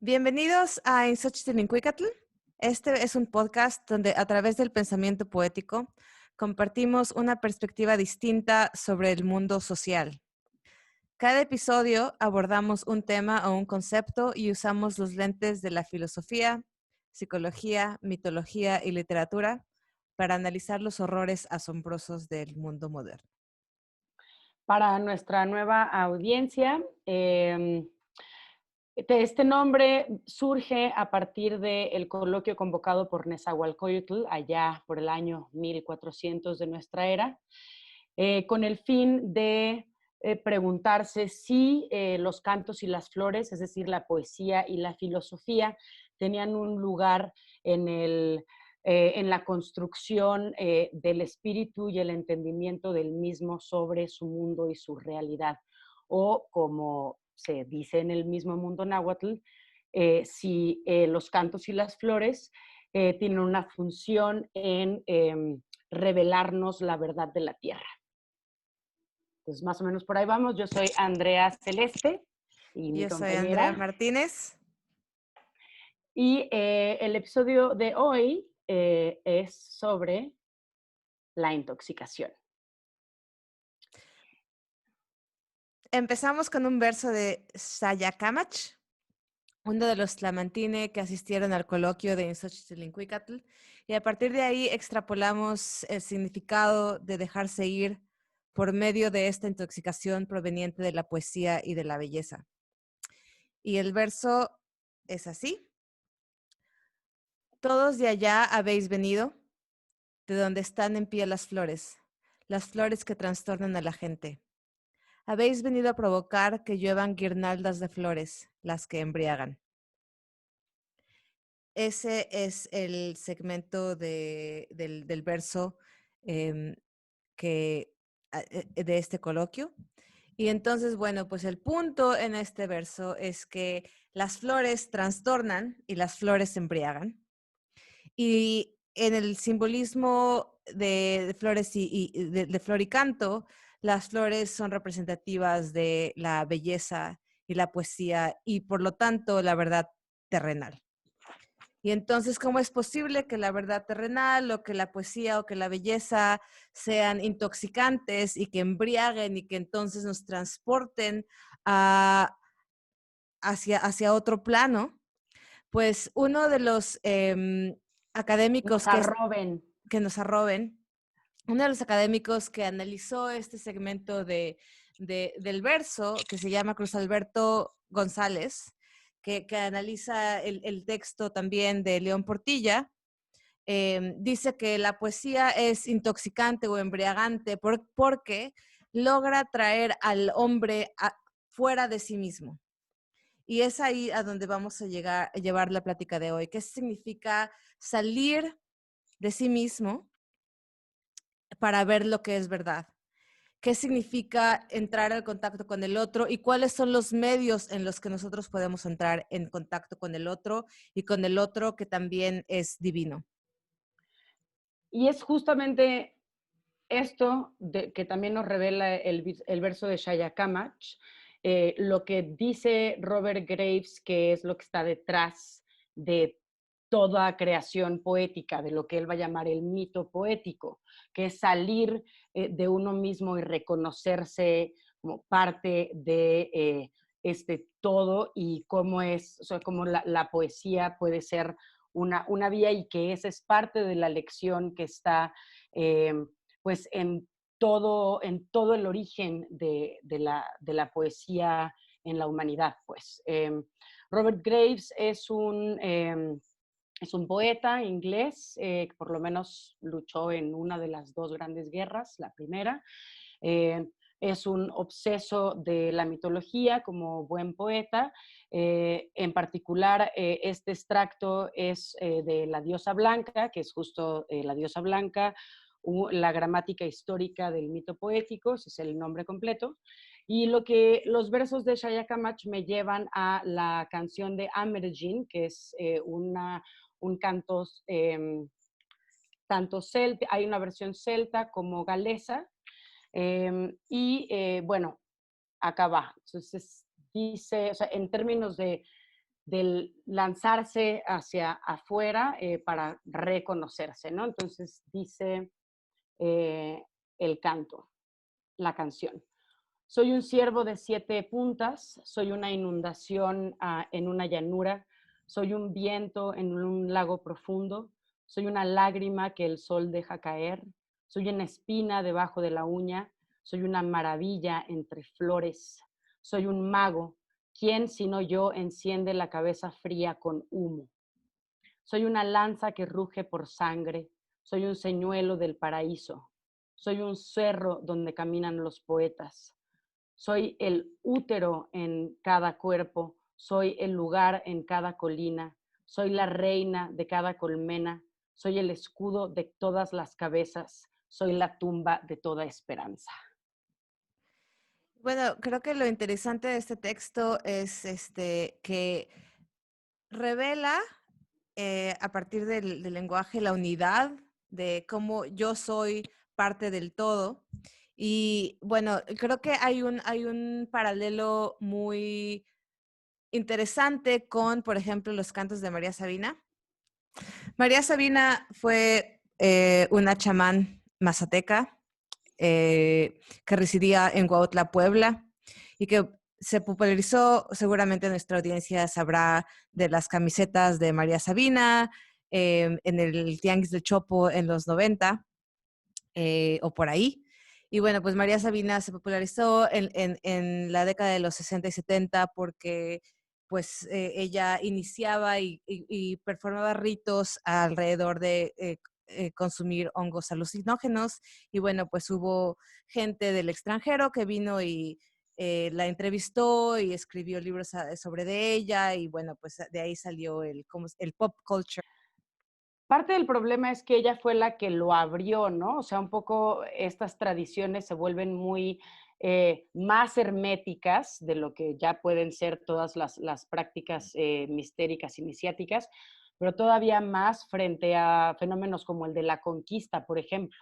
Bienvenidos a In Xochitl. Este es un podcast donde a través del pensamiento poético compartimos una perspectiva distinta sobre el mundo social. Cada episodio abordamos un tema o un concepto y usamos los lentes de la filosofía, psicología, mitología y literatura para analizar los horrores asombrosos del mundo moderno. Para nuestra nueva audiencia, este nombre surge a partir del coloquio convocado por Nezahualcóyotl allá por el año 1400 de nuestra era, con el fin de preguntarse si los cantos y las flores, es decir, la poesía y la filosofía, tenían un lugar en la construcción del espíritu y el entendimiento del mismo sobre su mundo y su realidad, o como se dice en el mismo mundo náhuatl, si los cantos y las flores tienen una función en revelarnos la verdad de la tierra. Entonces, más o menos por ahí vamos. Yo soy Andrea Celeste y mi Yo soy Andrea compañera. Martínez. Y el episodio de hoy es sobre la intoxicación. Empezamos con un verso de Sayacamach, uno de los tlamantine que asistieron al coloquio de Xochitl, y a partir de ahí extrapolamos el significado de dejarse ir por medio de esta intoxicación proveniente de la poesía y de la belleza. Y el verso es así: todos de allá habéis venido, de donde están en pie las flores que trastornan a la gente. Habéis venido a provocar que lluevan guirnaldas de flores, las que embriagan. Ese es el segmento del verso em, de este coloquio. Y entonces, bueno, pues el punto en este verso es que las flores trastornan y las flores embriagan. Y en el simbolismo de flores y de flor y canto, las flores son representativas de la belleza y la poesía y por lo tanto la verdad terrenal. Y entonces, ¿cómo es posible que la verdad terrenal o que la poesía o que la belleza sean intoxicantes y que embriaguen y que entonces nos transporten hacia otro plano? Pues uno de los académicos Nos arroben. que nos arroben, uno de los académicos que analizó este segmento del verso, que se llama Cruz Alberto González, que analiza el texto también de León Portilla, dice que la poesía es intoxicante o embriagante porque logra traer al hombre fuera de sí mismo. Y es ahí a donde vamos a llevar la plática de hoy. ¿Qué significa salir de sí mismo para ver lo que es verdad? ¿Qué significa entrar en contacto con el otro y cuáles son los medios en los que nosotros podemos entrar en contacto con el otro y con el otro que también es divino? Y es justamente esto que también nos revela el verso de Shaya Kamach, lo que dice Robert Graves, que es lo que está detrás de toda creación poética, de lo que él va a llamar el mito poético, que es salir de uno mismo y reconocerse como parte de este todo y cómo es, o sea, cómo la poesía puede ser una vía y que esa es parte de la lección que está eh, pues en todo el origen de la poesía en la humanidad. Pues. Robert Graves es un poeta inglés, que por lo menos luchó en una de las dos grandes guerras, la primera. Eh, es un obseso de la mitología como buen poeta. En particular, este extracto es de La diosa blanca, que es justo la diosa blanca, la gramática histórica del mito poético, ese es el nombre completo. Y los versos de Shaya Kamach me llevan a la canción de Amergin, que es un canto tanto celta, hay una versión celta como galesa, bueno, acá va. Entonces dice, o sea, en términos de del lanzarse hacia afuera para reconocerse, ¿no? Entonces dice eh, el canto, la canción. Soy un ciervo de 7 puntas, soy una inundación en una llanura, soy un viento en un lago profundo, soy una lágrima que el sol deja caer, soy una espina debajo de la uña, soy una maravilla entre flores, soy un mago, ¿quién sino yo enciende la cabeza fría con humo? Soy una lanza que ruge por sangre, soy un señuelo del paraíso, soy un cerro donde caminan los poetas, soy el útero en cada cuerpo, soy el lugar en cada colina, soy la reina de cada colmena, soy el escudo de todas las cabezas, soy la tumba de toda esperanza. Bueno, creo que lo interesante de este texto es que revela a partir del lenguaje la unidad de cómo yo soy parte del todo. Y bueno, creo que hay un paralelo muy interesante con, por ejemplo, los cantos de María Sabina. María Sabina fue una chamán mazateca que residía en Cuautla, Puebla, y que se popularizó, seguramente nuestra audiencia sabrá de las camisetas de María Sabina, en el Tianguis del Chopo en los 90, o por ahí. Y bueno, pues María Sabina se popularizó en la década de los 60 y 70 porque pues ella iniciaba y performaba ritos alrededor de consumir hongos alucinógenos. Y bueno, pues hubo gente del extranjero que vino y la entrevistó y escribió libros sobre de ella. Y bueno, pues de ahí salió el pop culture. Parte del problema es que ella fue la que lo abrió, ¿no? O sea, un poco estas tradiciones se vuelven muy más herméticas de lo que ya pueden ser todas las prácticas mistéricas iniciáticas, pero todavía más frente a fenómenos como el de la conquista, por ejemplo.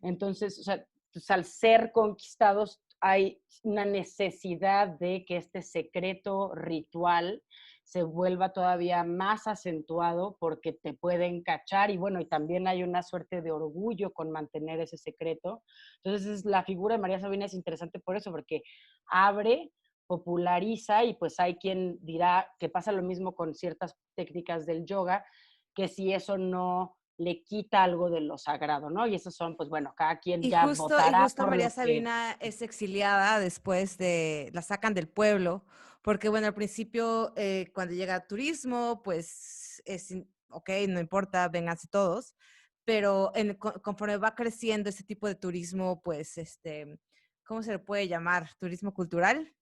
Entonces, o sea, pues al ser conquistados hay una necesidad de que este secreto ritual se vuelva todavía más acentuado porque te pueden cachar y bueno, y también hay una suerte de orgullo con mantener ese secreto. Entonces, la figura de María Sabina es interesante por eso, porque abre, populariza y pues hay quien dirá que pasa lo mismo con ciertas técnicas del yoga, que si eso no le quita algo de lo sagrado, ¿no? Y esos son, pues bueno, cada quien ya Y votará justo por María lo que... Sabina es exiliada después la sacan del pueblo, porque bueno, al principio cuando llega turismo, pues ok, no importa, vénganse todos, pero conforme va creciendo este tipo de turismo, pues ¿cómo se le puede llamar? ¿Turismo cultural?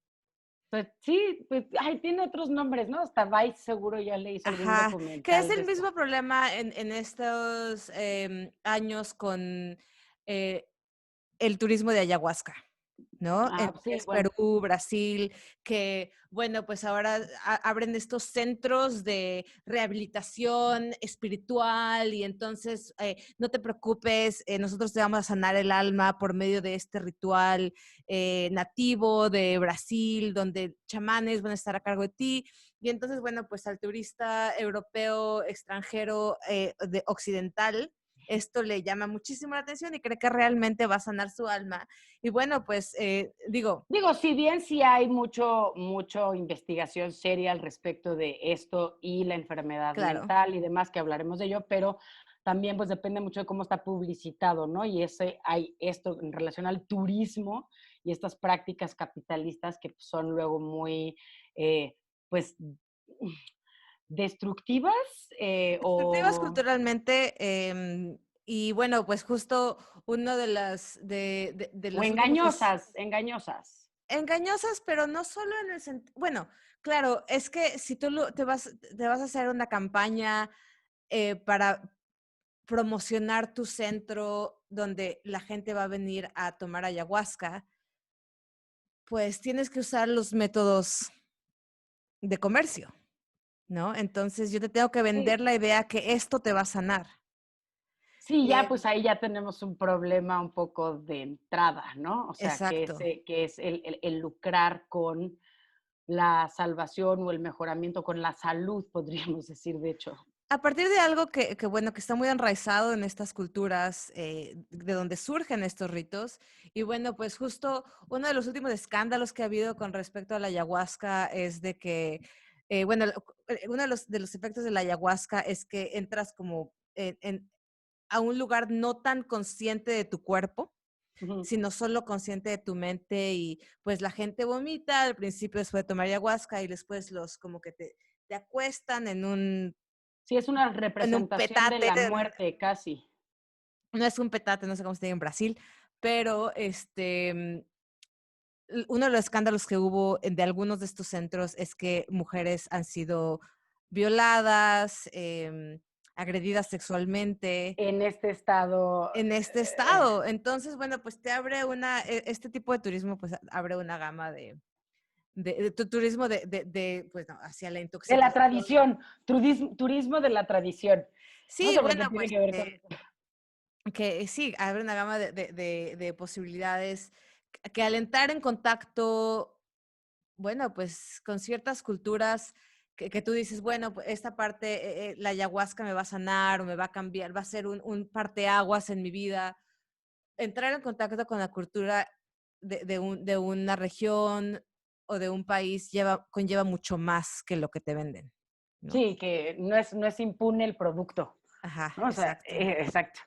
Pues sí, pues, ay, tiene otros nombres, ¿no? Hasta Vice seguro ya le hizo algún Ajá, que es documental de el esto. mismo problema en estos años con eh, el turismo de ayahuasca, ¿no? En Ah, lo que sí, es bueno. Perú, Brasil, que bueno, pues ahora abren estos centros de rehabilitación espiritual y entonces no te preocupes, nosotros te vamos a sanar el alma por medio de este ritual nativo de Brasil, donde chamanes van a estar a cargo de ti. Y entonces, bueno, pues al turista europeo, extranjero, occidental, esto le llama muchísimo la atención y cree que realmente va a sanar su alma. Y bueno, pues digo, Digo, si bien sí hay mucho investigación seria al respecto de esto y la enfermedad claro, mental y demás, que hablaremos de ello, pero también pues depende mucho de cómo está publicitado, ¿no? Y hay esto en relación al turismo y estas prácticas capitalistas que son luego muy, pues, destructivas destructivas o culturalmente. Y bueno, pues justo uno de O los últimos engañosas, engañosas. engañosas, pero no solo en el sentido, bueno, claro, es que si tú te vas a hacer una campaña para promocionar tu centro donde la gente va a venir a tomar ayahuasca, pues tienes que usar los métodos de comercio, ¿no? Entonces yo te tengo que Sí. vender la idea que esto te va a sanar. Sí, Y ya pues ahí ya tenemos un problema un poco de entrada, ¿no? O sea, exacto. que es el lucrar con la salvación o el mejoramiento con la salud, podríamos decir, de hecho. A partir de algo bueno, que está muy enraizado en estas culturas, de donde surgen estos ritos. Y bueno, pues justo uno de los últimos escándalos que ha habido con respecto a la ayahuasca es de que, bueno, uno de los efectos de la ayahuasca es que entras como a un lugar no tan consciente de tu cuerpo, Ujú. sino solo consciente de tu mente, y pues la gente vomita al principio después de tomar ayahuasca, y después los como que te acuestan Sí, es una en un representación de petate. la muerte, casi. No es un petate, no sé cómo se diga en Brasil, pero uno de los escándalos que hubo de algunos de estos centros es que mujeres han sido violadas, agredidas sexualmente En este estado, en este estado. Entonces, bueno, pues te abre este tipo de turismo, pues abre una gama de turismo pues no, hacia la de la intoxicación. tradición, turismo de la tradición. No Sí, sé por bueno, qué tiene pues que ver con eso. que sí, abre una gama de posibilidades que al entrar en contacto, bueno, pues con ciertas culturas que tú dices, bueno, pues esta parte, la ayahuasca me va a sanar o me va a cambiar, va a ser un parteaguas en mi vida. Entrar en contacto con la cultura de una región o de un país conlleva mucho más que lo que te venden, ¿no? Sí, que no es impune el producto, Ajá, ¿no? O sea, exacto. exacto.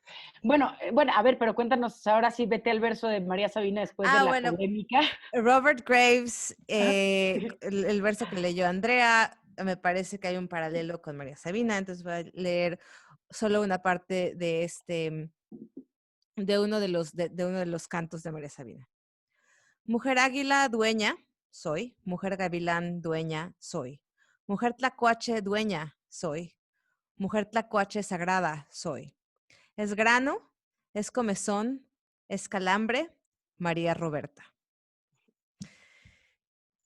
Bueno, bueno, a ver, pero cuéntanos, ahora sí, vete al verso de María Sabina después de la Bueno, polémica. Robert Graves, Ajá. el verso que leyó Andrea, me parece que hay un paralelo con María Sabina, entonces voy a leer solo una parte de uno de los cantos de María Sabina. Mujer águila dueña soy, mujer gavilán dueña soy, mujer tlacuache dueña soy, mujer tlacuache sagrada soy. Es grano, es comezón, es calambre, María Roberta.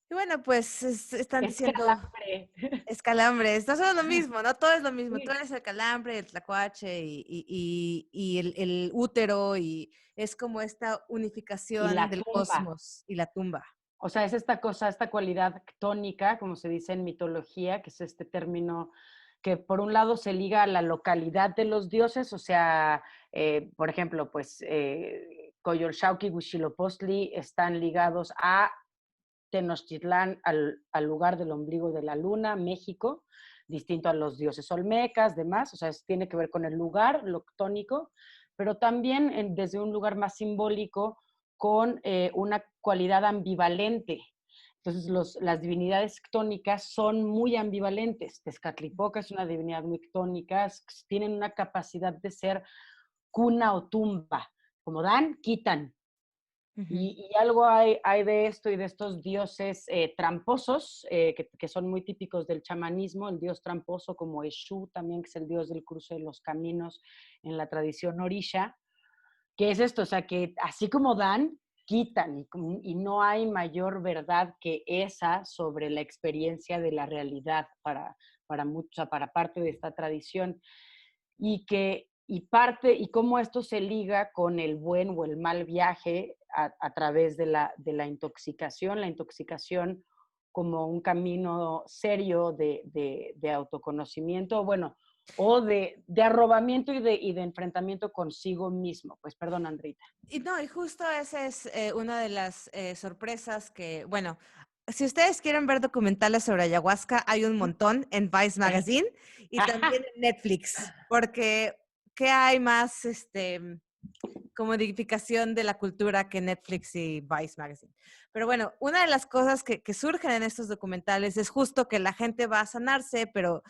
Y bueno, pues están Es diciendo calambre. escalambres, no son lo Ajá. mismo, ¿no? Todo es lo mismo. Tú Sí. eres el calambre, el tlacuache y el útero, y es como esta Y unificación la del tumba. cosmos y la tumba. O sea, es esta cosa, esta cualidad ctónica, como se dice en mitología, que es este término que por un lado se liga a la localidad de los dioses, o sea, por ejemplo, pues Coyolxauhqui y Huitzilopochtli están ligados a Tenochtitlán, al lugar del ombligo de la luna, México, distinto a los dioses olmecas, demás, o sea, tiene que ver con el lugar, lo ctónico, pero también desde un lugar más simbólico con una cualidad ambivalente. Entonces, las divinidades ctónicas son muy ambivalentes. Tezcatlipoca es una divinidad muy ctónica, tienen una capacidad de ser cuna o tumba. Como dan, quitan. Ujú. Y algo hay de esto y de estos dioses tramposos, que son muy típicos del chamanismo, el dios tramposo como Eshu también, que es el dios del cruce de los caminos en la tradición orisha, que es esto, o sea, que así como dan, quitan, y no hay mayor verdad que esa sobre la experiencia de la realidad para parte de esta tradición. Y cómo esto se liga con el buen o el mal viaje a través de la intoxicación como un camino serio de autoconocimiento, bueno, o de arrobamiento y de enfrentamiento consigo mismo. Pues perdón, Andrita. Y no, y justo esa es una de las sorpresas que, bueno, si ustedes quieren ver documentales sobre ayahuasca, hay un montón en Vice Magazine y también en Netflix, porque ¿qué hay más, como dignificación de la cultura que Netflix y Vice Magazine? Pero bueno, una de las cosas que surgen en estos documentales es justo que la gente va a sanarse, pero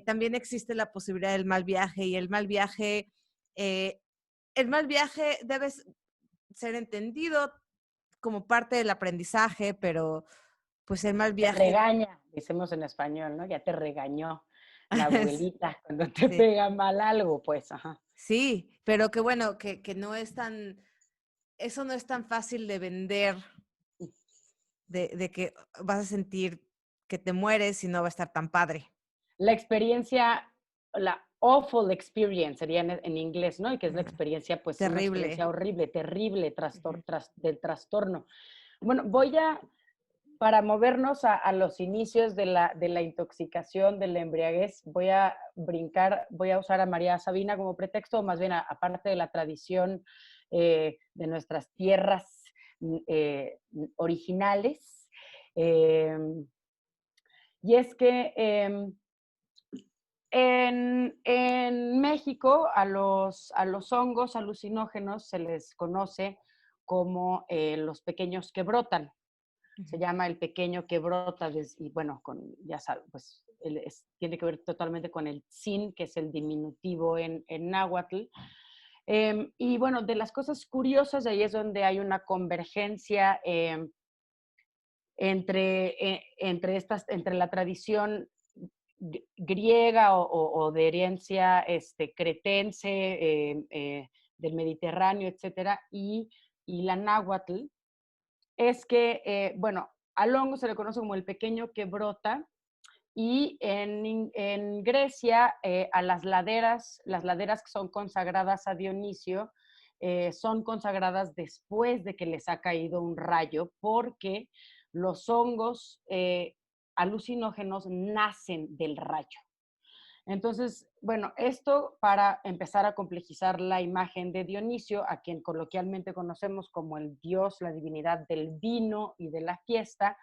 también existe la posibilidad del mal viaje, y eh, el mal viaje debe ser entendido como parte del aprendizaje, pero pues el mal Te viaje regaña, decimos en español, ¿no? Ya te regañó la abuelita cuando te sí, pega mal algo, pues, ajá. sí, pero que bueno, que no es eso no es tan fácil de vender, de que vas a sentir que te mueres y no va a estar tan padre. La experiencia, la awful experience sería en inglés, ¿no? Y que es la Ujú. experiencia, pues una Terrible. experiencia horrible, terrible Ujú. del trastorno. Bueno, para movernos a los inicios de la intoxicación, de la embriaguez, voy a usar a María Sabina como pretexto, o más bien aparte de la tradición de nuestras tierras originales. Y es que en México a los hongos alucinógenos se les conoce como los pequeños que brotan. Se llama el pequeño que brota, y bueno, ya sabes, pues tiene que ver totalmente con el tzin, que es el diminutivo en náhuatl. Y bueno, de las cosas curiosas, de ahí es donde hay una convergencia entre la tradición griega o de herencia cretense, del Mediterráneo, etcétera, y la náhuatl, es que, bueno, al hongo se le conoce como el pequeño que brota, y en Grecia a las laderas que son consagradas a Dionisio, son consagradas después de que les ha caído un rayo, porque los hongos alucinógenos nacen del rayo. Entonces, bueno, esto para empezar a complejizar la imagen de Dionisio, a quien coloquialmente conocemos como el dios, la divinidad del vino y de la fiesta,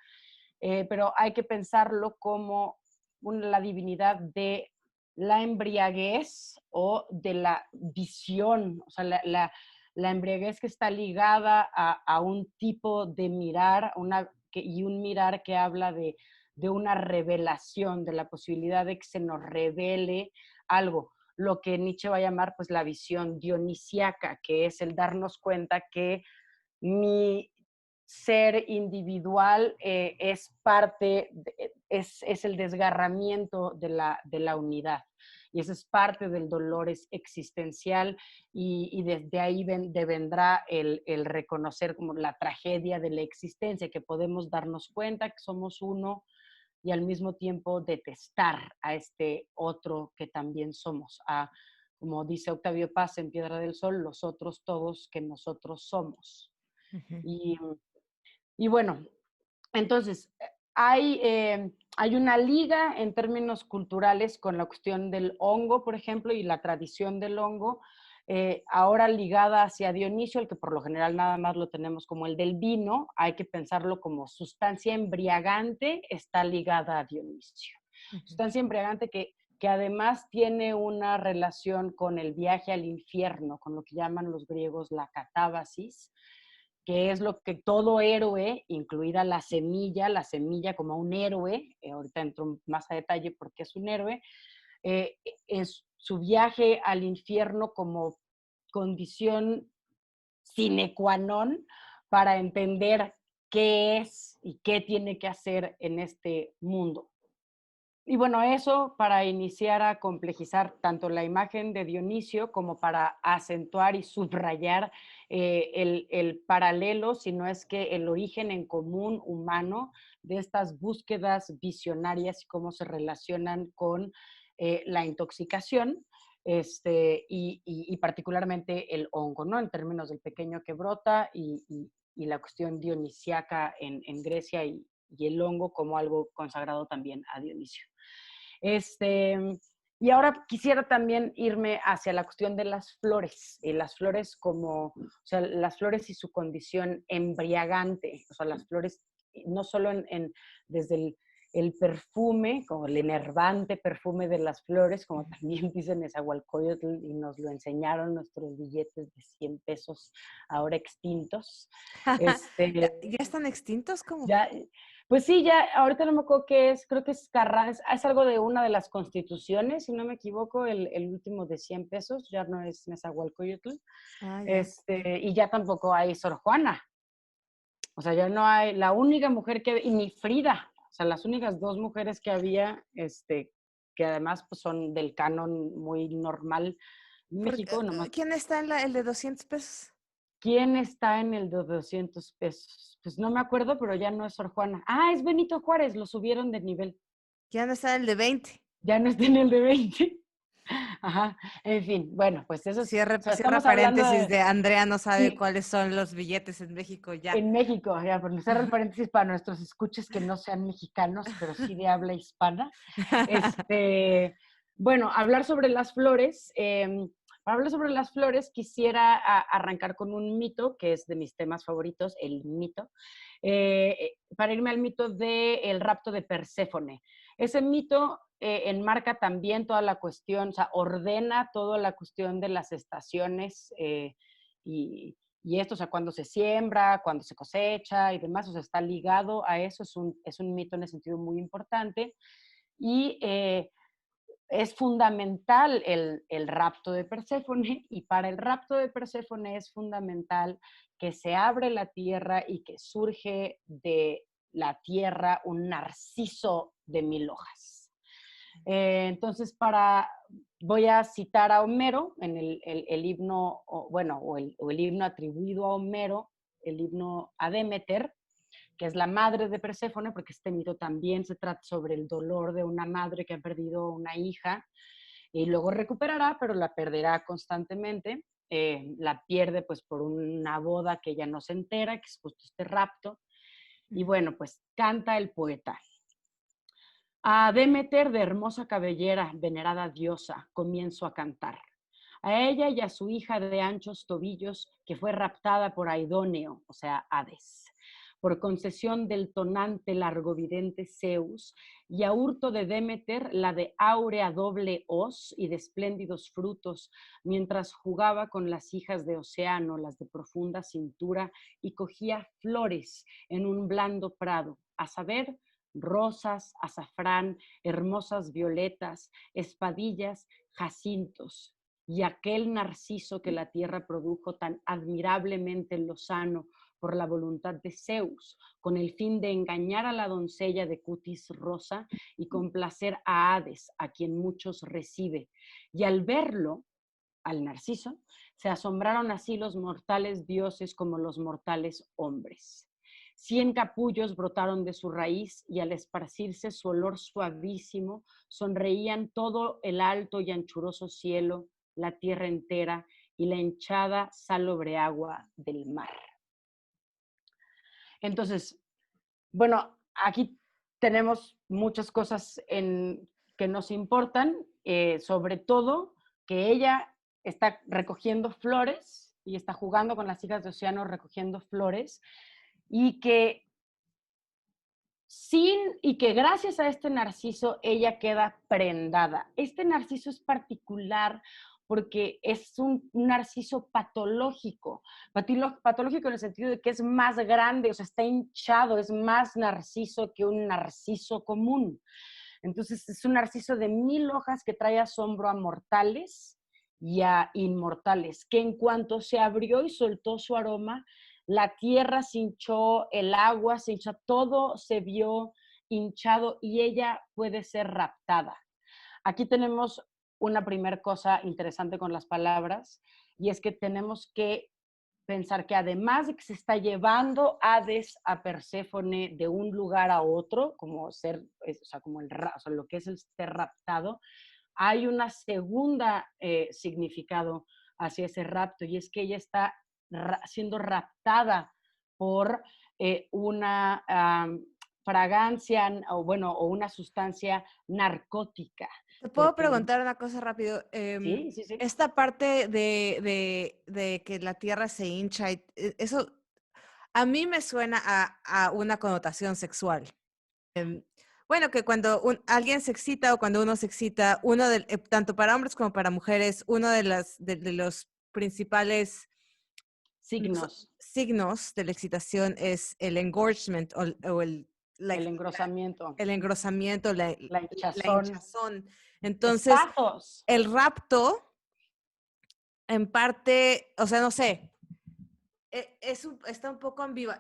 pero hay que pensarlo como la divinidad de la embriaguez o de la visión, o sea, la embriaguez que está ligada a un tipo de mirar, y un mirar que habla de una revelación, de la posibilidad de que se nos revele algo, lo que Nietzsche va a llamar pues la visión dionisiaca, que es el darnos cuenta que mi ser individual es parte, es el desgarramiento de la unidad. Y eso es parte del dolor existencial, y desde ahí vendrá el reconocer como la tragedia de la existencia, que podemos darnos cuenta que somos uno y al mismo tiempo detestar a este otro que también somos, como dice Octavio Paz en Piedra del Sol, los otros todos que nosotros somos. Y, y bueno, entonces hay una liga en términos culturales con la cuestión del hongo, por ejemplo, y la tradición del hongo, ahora ligada hacia Dionisio, el que por lo general nada más lo tenemos como el del vino, hay que pensarlo como sustancia embriagante, está ligada a Dionisio. Sustancia embriagante que además tiene una relación con el viaje al infierno, con lo que llaman los griegos la catábasis, que es lo que todo héroe, incluida la semilla como un héroe, ahorita entro más a detalle porque es un héroe, es su viaje al infierno como condición sine qua non para entender qué es y qué tiene que hacer en este mundo. Y bueno, eso para iniciar a complejizar tanto la imagen de Dionisio como para acentuar y subrayar el paralelo, si no es que el origen en común humano de estas búsquedas visionarias y cómo se relacionan con la intoxicación, y particularmente el hongo, ¿no? En términos del pequeño que brota y la cuestión dionisiaca en Grecia, y el hongo como algo consagrado también a Dionisio. Y ahora quisiera también irme hacia la cuestión de las flores, y las flores como, o sea, las flores y su condición embriagante, o sea, las flores no solo desde el perfume, como el enervante perfume de las flores, como también dicen Nezahualcóyotl, y nos lo enseñaron nuestros billetes de 100 pesos ahora extintos. ¿Ya están extintos? ¿Cómo? Ya, pues sí, ya, ahorita no me acuerdo qué es, creo que es Carranza, es algo de una de las constituciones, si no me equivoco, el último de 100 pesos, ya no es Nezahualcóyotl, Ya. y ya tampoco hay Sor Juana, o sea, ya no hay, la única mujer y ni Frida, o sea, las únicas dos mujeres que había, que además pues, son del canon muy normal en México, nomás. ¿Quién está en el de 200 pesos? ¿Quién está en el de 200 pesos? Pues no me acuerdo, pero ya no es Sor Juana. Ah, es Benito Juárez, lo subieron de nivel. ¿Quién está en el de 20? Ya no está en el de 20. Ajá, en fin, bueno, pues eso es, o sea, Cierra estamos hablando paréntesis de, de Andrea no sabe sí, cuáles son los billetes en México ya. en México, ya, por cerrar el paréntesis para nuestros escuches que no sean mexicanos, pero sí de habla hispana. Este, bueno, hablar sobre las flores. Para hablar sobre las flores, quisiera arrancar con un mito, que es de mis temas favoritos, el mito, para irme al mito del rapto de Perséfone. Ese mito enmarca también toda la cuestión, o sea, ordena toda la cuestión de las estaciones y esto, o sea, cuando se siembra, cuando se cosecha y demás, o sea, está ligado a eso, es un mito en ese sentido muy importante. Y es fundamental el rapto de Perséfone, y para el rapto de Perséfone es fundamental que se abre la tierra y que surge de la tierra un narciso de 1000 hojas. Entonces, voy a citar a Homero en el himno, o el himno atribuido a Homero, el himno a Demeter, que es la madre de Perséfone, porque este mito también se trata sobre el dolor de una madre que ha perdido una hija y luego recuperará, pero la perderá constantemente. La pierde pues por una boda que ella no se entera, que es justo este rapto. Y bueno, pues canta el poeta. A Demeter de hermosa cabellera, venerada diosa, comienzo a cantar. A ella y a su hija de anchos tobillos, que fue raptada por Aidóneo, o sea, Hades, por concesión del tonante largovidente Zeus, y a hurto de Demeter, la de áurea doble hoz y de espléndidos frutos, mientras jugaba con las hijas de Océano, las de profunda cintura, y cogía flores en un blando prado, a saber, rosas, azafrán, hermosas violetas, espadillas, jacintos, y aquel narciso que la tierra produjo tan admirablemente lozano por la voluntad de Zeus, con el fin de engañar a la doncella de cutis rosa y complacer a Hades, a quien muchos recibe. Y al verlo, al narciso, se asombraron así los mortales dioses como los mortales hombres. 100 capullos brotaron de su raíz y al esparcirse su olor suavísimo, sonreían todo el alto y anchuroso cielo, la tierra entera y la hinchada salobre agua del mar. Entonces, bueno, aquí tenemos muchas cosas que nos importan, sobre todo que ella está recogiendo flores y está jugando con las hijas de Océano recogiendo flores y y que gracias a este narciso ella queda prendada. Este narciso es particular porque es un narciso patológico, patológico en el sentido de que es más grande, o sea, está hinchado, es más narciso que un narciso común. Entonces es un narciso de 1000 hojas que trae asombro a mortales y a inmortales, que en cuanto se abrió y soltó su aroma, la tierra se hinchó, el agua se hinchó, todo se vio hinchado y ella puede ser raptada. Aquí tenemos una primera cosa interesante con las palabras, y es que tenemos que pensar que además de que se está llevando Hades a Perséfone de un lugar a otro, como ser, o sea, como o sea, lo que es el ser raptado, hay una segunda significado hacia ese rapto, y es que ella está siendo raptada por una fragancia o bueno, o una sustancia narcótica. Te puedo Porque, preguntar una cosa rápido. sí, sí, sí. Esta parte de que la tierra se hincha, eso a mí me suena a una connotación sexual. Bueno, que cuando alguien se excita o cuando uno se excita, tanto para hombres como para mujeres, uno de los principales Signos, signos de la excitación es el engorgement o el engrosamiento, el engrosamiento, la la hinchazón, hinchazón. Entonces, espatos. el rapto, en parte, o sea, no sé, está un poco ambiguo.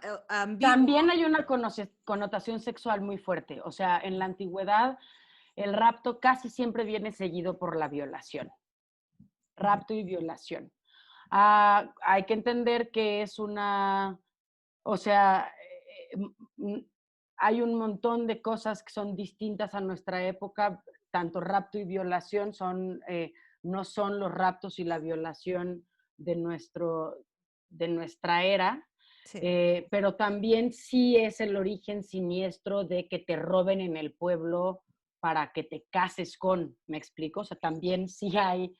También hay una connotación sexual muy fuerte. O sea, en la antigüedad, el rapto casi siempre viene seguido por la violación. Rapto y violación. Hay que entender que es o sea, hay un montón de cosas que son distintas a nuestra época. tanto rapto y violación no son los raptos y la violación de, de nuestra era, Sí. pero también sí es el origen siniestro de que te roben en el pueblo para que te cases con, ¿me explico? O sea, también sí hay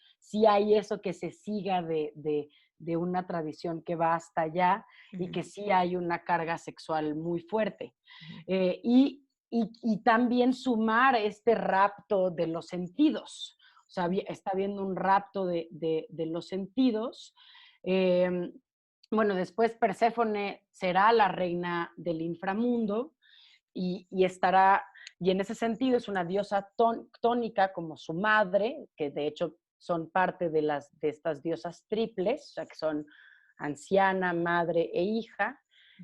eso que se siga de una tradición que va hasta allá y Ujú, que sí hay una carga sexual muy fuerte. ujú, Y también sumar este rapto de los sentidos. O sea, está habiendo un rapto de los sentidos. Eh, bueno, después Perséfone será la reina del inframundo y estará, y en ese sentido es una diosa tónica como su madre, que de hecho son parte de estas diosas triples, o sea, que son anciana, madre e hija,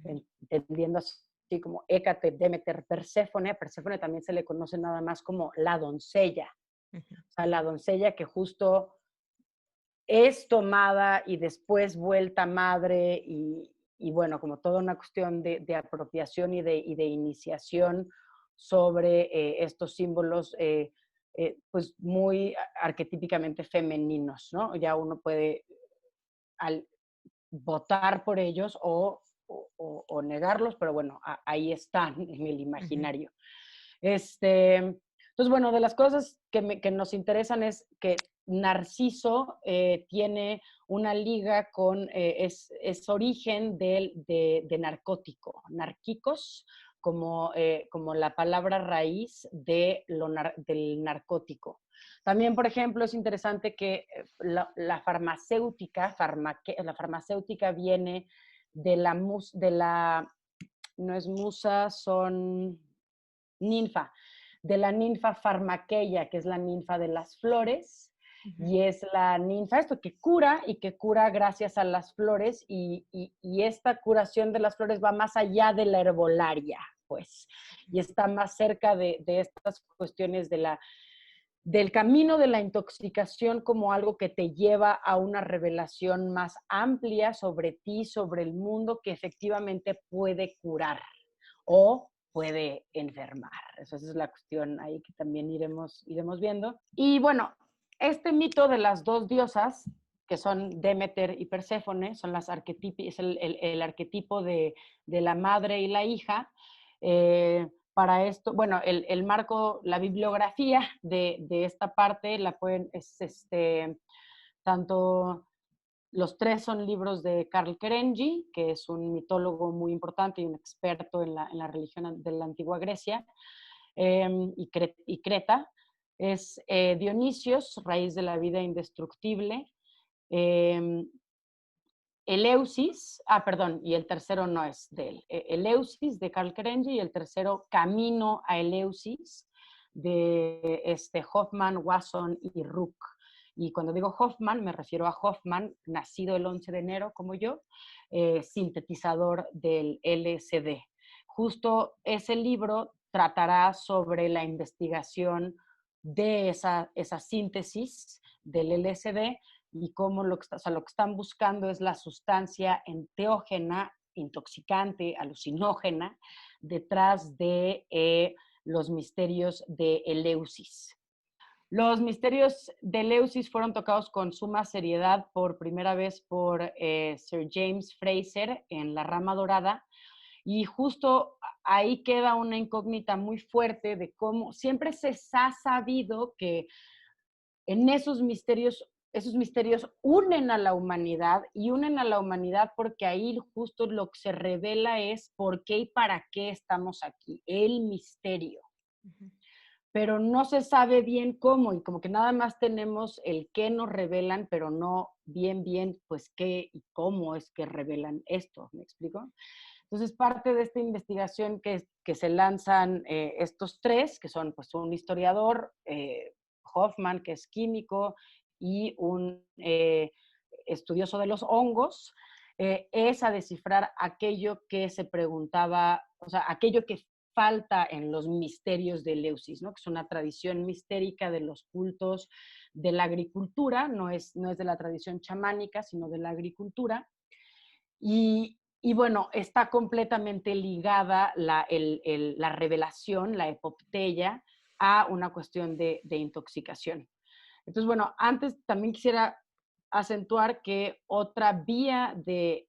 ujú, entendiendo así como Hécate, Demeter, Perséfone. A Perséfone también se le conoce nada más como la doncella, ujú, o sea, la doncella que justo es tomada y después vuelta madre y bueno, como toda una cuestión de apropiación y de iniciación sobre estos símbolos pues muy arquetípicamente femeninos, ¿no? Ya uno puede al, votar por ellos o negarlos, pero bueno, ahí están en el ujú, imaginario. Entonces, bueno, de las cosas que nos interesan es que Narciso tiene una liga con, es origen de narcótico, narquicos, como la palabra raíz del narcótico. También, por ejemplo, es interesante que la farmacéutica, la farmacéutica viene de la, no es musa, son ninfa, de la ninfa farmaqueia, que es la ninfa de las flores, ujú, y es la ninfa, esto que cura y que cura gracias a las flores, y esta curación de las flores va más allá de la herbolaria, pues, y está más cerca de estas cuestiones del camino de la intoxicación como algo que te lleva a una revelación más amplia sobre ti, sobre el mundo, que efectivamente puede curar o puede enfermar. Esa es la cuestión ahí que también iremos viendo. Y bueno, este mito de las dos diosas, que son Demeter y Perséfone, son es el arquetipo de la madre y la hija. Para esto, bueno, el marco, la bibliografía de esta parte la pueden, tanto los tres son libros de Karl Kerenji, que es un mitólogo muy importante y un experto en la religión de la antigua Grecia y Creta. Es Dionisios, raíz de la vida indestructible. Eh, Eleusis, perdón, y el tercero no es de él. Eleusis de Karl Kerenji y el tercero Camino a Eleusis de Hoffman, Wasson y Rook. Y cuando digo Hoffman, me refiero a Hoffman, nacido el 11 de enero como yo, sintetizador del LSD. Justo ese libro tratará sobre la investigación de esa síntesis del LSD y cómo lo que están buscando es la sustancia enteógena, intoxicante, alucinógena, detrás de los misterios de Eleusis. Los misterios de Eleusis fueron tocados con suma seriedad por primera vez por Sir James Fraser en La Rama Dorada, y justo ahí queda una incógnita muy fuerte de cómo siempre se ha sabido que en esos misterios unen a la humanidad y unen a la humanidad porque ahí justo lo que se revela es por qué y para qué estamos aquí, el misterio. ujú. Pero no se sabe bien cómo y como que nada más tenemos el qué nos revelan, pero no bien, pues qué y cómo es que revelan esto, ¿me explico? Entonces, parte de esta investigación que se lanzan estos tres, que son pues un historiador, Hoffman, que es químico, y un estudioso de los hongos, es a descifrar aquello que se preguntaba, o sea, aquello que falta en los misterios de Eleusis, ¿no? Que es una tradición mistérica de los cultos de la agricultura, no es de la tradición chamánica, sino de la agricultura. Y bueno, está completamente ligada la revelación, la epopeya, a una cuestión de intoxicación. Entonces, bueno, antes también quisiera acentuar que otra vía de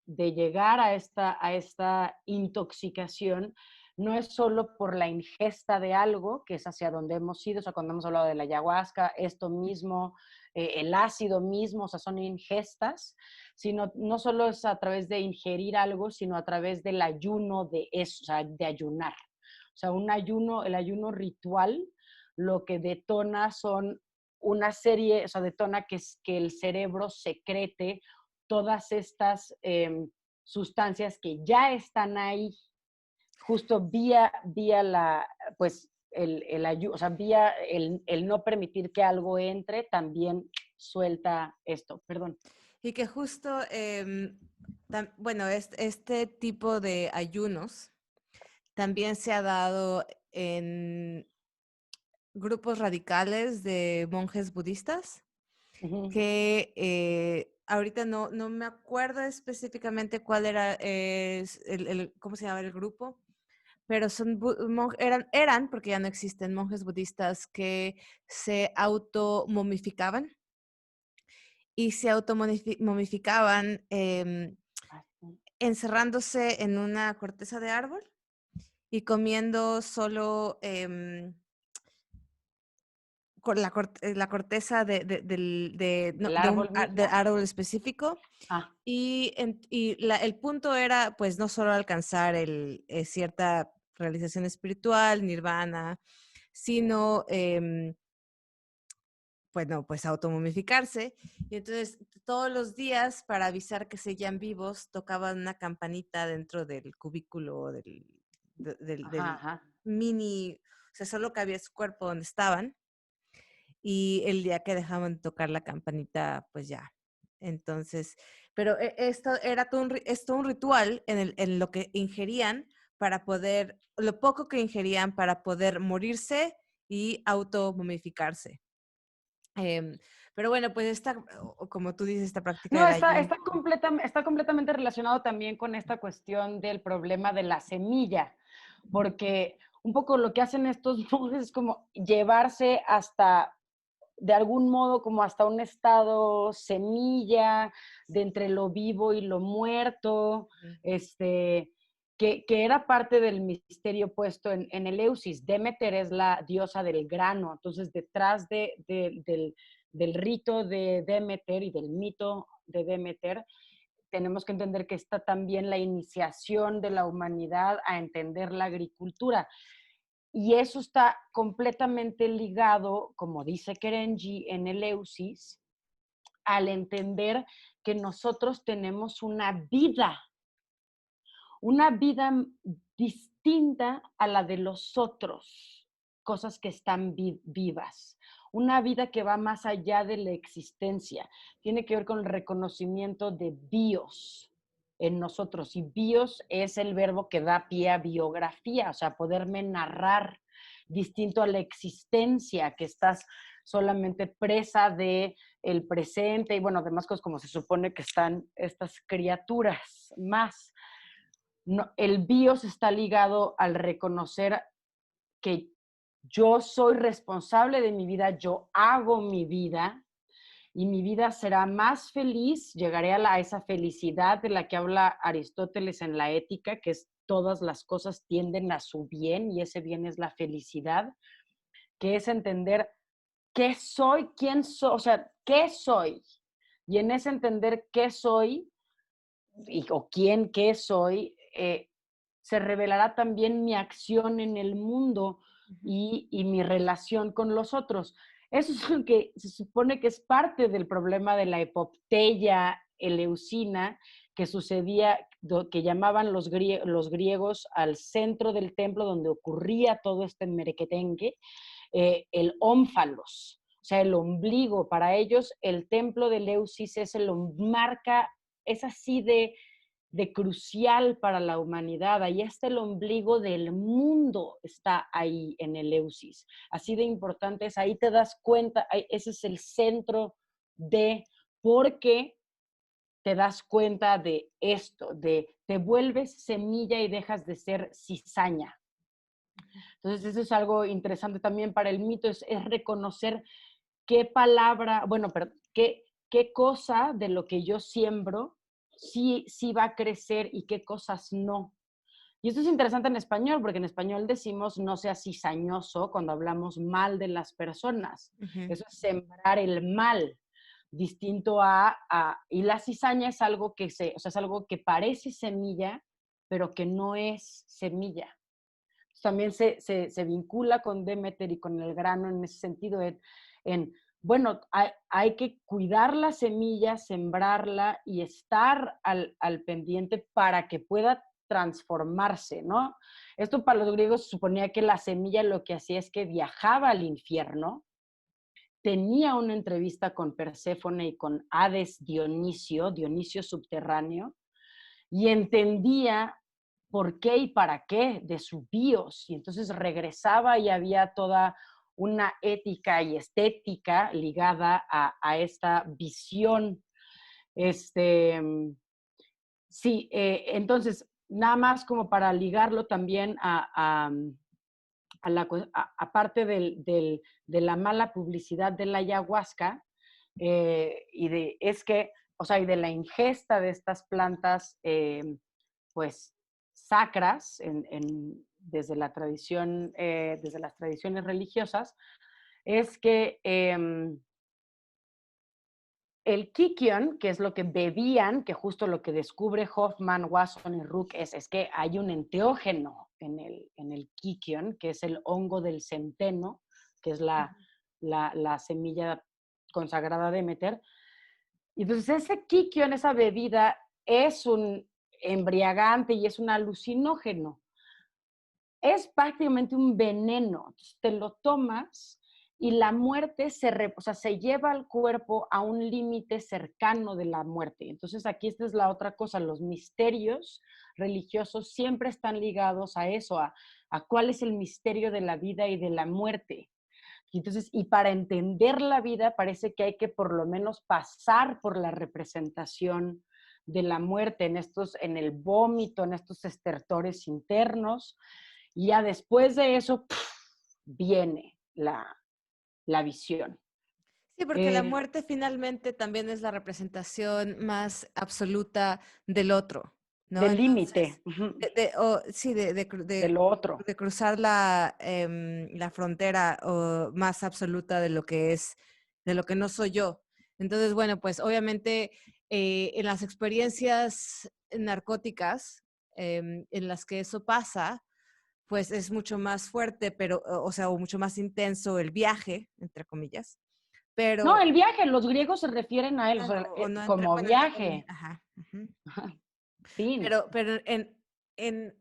llegar a esta intoxicación no es solo por la ingesta de algo, que es hacia donde hemos ido, o sea, cuando hemos hablado de la ayahuasca, esto mismo, el ácido mismo, o sea, son ingestas, sino no solo es a través de ingerir algo, sino a través del ayuno de eso, o sea, de ayunar. O sea, un ayuno, el ayuno ritual, lo que detona son una serie, o sea, detona que el cerebro secrete todas estas sustancias que ya están ahí, justo vía la, pues, o sea, vía el no permitir que algo entre, también suelta esto, perdón. Y que justo, bueno, este tipo de ayunos también se ha dado en grupos radicales de monjes budistas, Ujú. que ahorita no me acuerdo específicamente cuál era cómo se llama el grupo, pero eran, porque ya no existen, monjes budistas que se automomificaban y se automomificaban Ah, sí. encerrándose en una corteza de árbol y comiendo solo la corteza no, ¿El árbol de mismo? árbol específico. Ah, El punto era, pues, no solo alcanzar cierta realización espiritual, nirvana, sino, bueno, pues automomificarse. Y entonces todos los días, para avisar que seguían vivos, tocaban una campanita dentro del cubículo ajá, del ajá. mini, o sea, solo cabía su cuerpo donde estaban. Y el día que dejaban de tocar la campanita, pues ya. Entonces, pero esto era es todo un ritual en lo que ingerían para poder, lo poco que ingerían para poder morirse y automomificarse. Em, pero bueno, pues como tú dices, esta práctica No, del ayuno. está completamente relacionado también con esta cuestión del problema de la semilla, porque un poco lo que hacen estos monjes es como llevarse hasta, de algún modo, como hasta un estado semilla de entre lo vivo y lo muerto, Ujú. que era parte del misterio puesto en Eleusis. Demeter es la diosa del grano, entonces detrás del rito de Demeter y del mito de Demeter, tenemos que entender que está también la iniciación de la humanidad a entender la agricultura. Y eso está completamente ligado, como dice Kerenji en Eleusis, al entender que nosotros tenemos una vida distinta a la de los otros, cosas que están vivas, una vida que va más allá de la existencia, tiene que ver con el reconocimiento de bios en nosotros, y bios es el verbo que da pie a biografía, o sea, poderme narrar distinto a la existencia, que estás solamente presa de el presente y bueno, demás cosas como se supone que están estas criaturas más. No, el BIOS está ligado al reconocer que yo soy responsable de mi vida, yo hago mi vida y mi vida será más feliz, llegaré a esa felicidad de la que habla Aristóteles en la Ética, que es todas las cosas tienden a su bien y ese bien es la felicidad, que es entender qué soy, quién soy, o sea, qué soy. Y en ese entender qué soy o quién, qué soy, se revelará también mi acción en el mundo Ujú. y mi relación con los otros. Eso es lo que se supone que es parte del problema de la epopeya eleusina que sucedía, que llamaban los griegos al centro del templo donde ocurría todo este merequetengue, el ómfalos, o sea, el ombligo. Para ellos, el templo de Eleusis es marca, es así de crucial para la humanidad. Ahí está el ombligo del mundo, está ahí en Eleusis. Así de importante es, ahí te das cuenta, ese es el centro de por qué te das cuenta de esto, de te vuelves semilla y dejas de ser cizaña. Entonces, eso es algo interesante también para el mito, es reconocer qué palabra, bueno, pero qué cosa de lo que yo siembro sí va a crecer y qué cosas no. Y esto es interesante en español, porque en español decimos no seas cizañoso cuando hablamos mal de las personas. Ujú. Eso es sembrar el mal, distinto y la cizaña es algo o sea, es algo que parece semilla, pero que no es semilla. También se vincula con Demeter y con el grano en ese sentido, bueno, hay que cuidar la semilla, sembrarla y estar al pendiente para que pueda transformarse, ¿no? Esto para los griegos se suponía que la semilla lo que hacía es que viajaba al infierno, tenía una entrevista con Perséfone y con Hades Dionisio subterráneo, y entendía por qué y para qué de su bios. Y entonces regresaba y había toda una ética y estética ligada a esta visión. Este, sí, entonces, nada más como para ligarlo también aparte de la mala publicidad de la ayahuasca, es que, o sea, y de la ingesta de estas plantas, pues, sacras desde la tradición, desde las tradiciones religiosas, es que el kikion, que es lo que bebían, que justo lo que descubre Hoffman, Wasson y Rook es que hay un enteógeno en el kikion, que es el hongo del centeno, que es la semilla consagrada de Demeter. Y entonces ese kikion, esa bebida, es un embriagante y es un alucinógeno. Es prácticamente un veneno. Te lo tomas y la muerte o sea, se lleva al cuerpo a un límite cercano de la muerte. Entonces aquí esta es la otra cosa, los misterios religiosos siempre están ligados a eso, a cuál es el misterio de la vida y de la muerte. Y entonces, y para entender la vida parece que hay que por lo menos pasar por la representación de la muerte en el vómito, en estos estertores internos, y ya después de eso viene la visión. Sí, porque la muerte finalmente también es la representación más absoluta del otro, ¿no? Del Entonces, límite, uh-huh, sí, de lo otro. de cruzar la frontera más absoluta de lo que es, de lo que no soy yo. Entonces, bueno, pues obviamente en las experiencias narcóticas en las que eso pasa, pues es mucho más fuerte, pero, o sea, o mucho más intenso el viaje, entre comillas, No, pero, el viaje, los griegos se refieren a él, o bueno, sea, o no entre, como bueno, entre comillas, viaje. ajá. Ujú. Fin. Pero en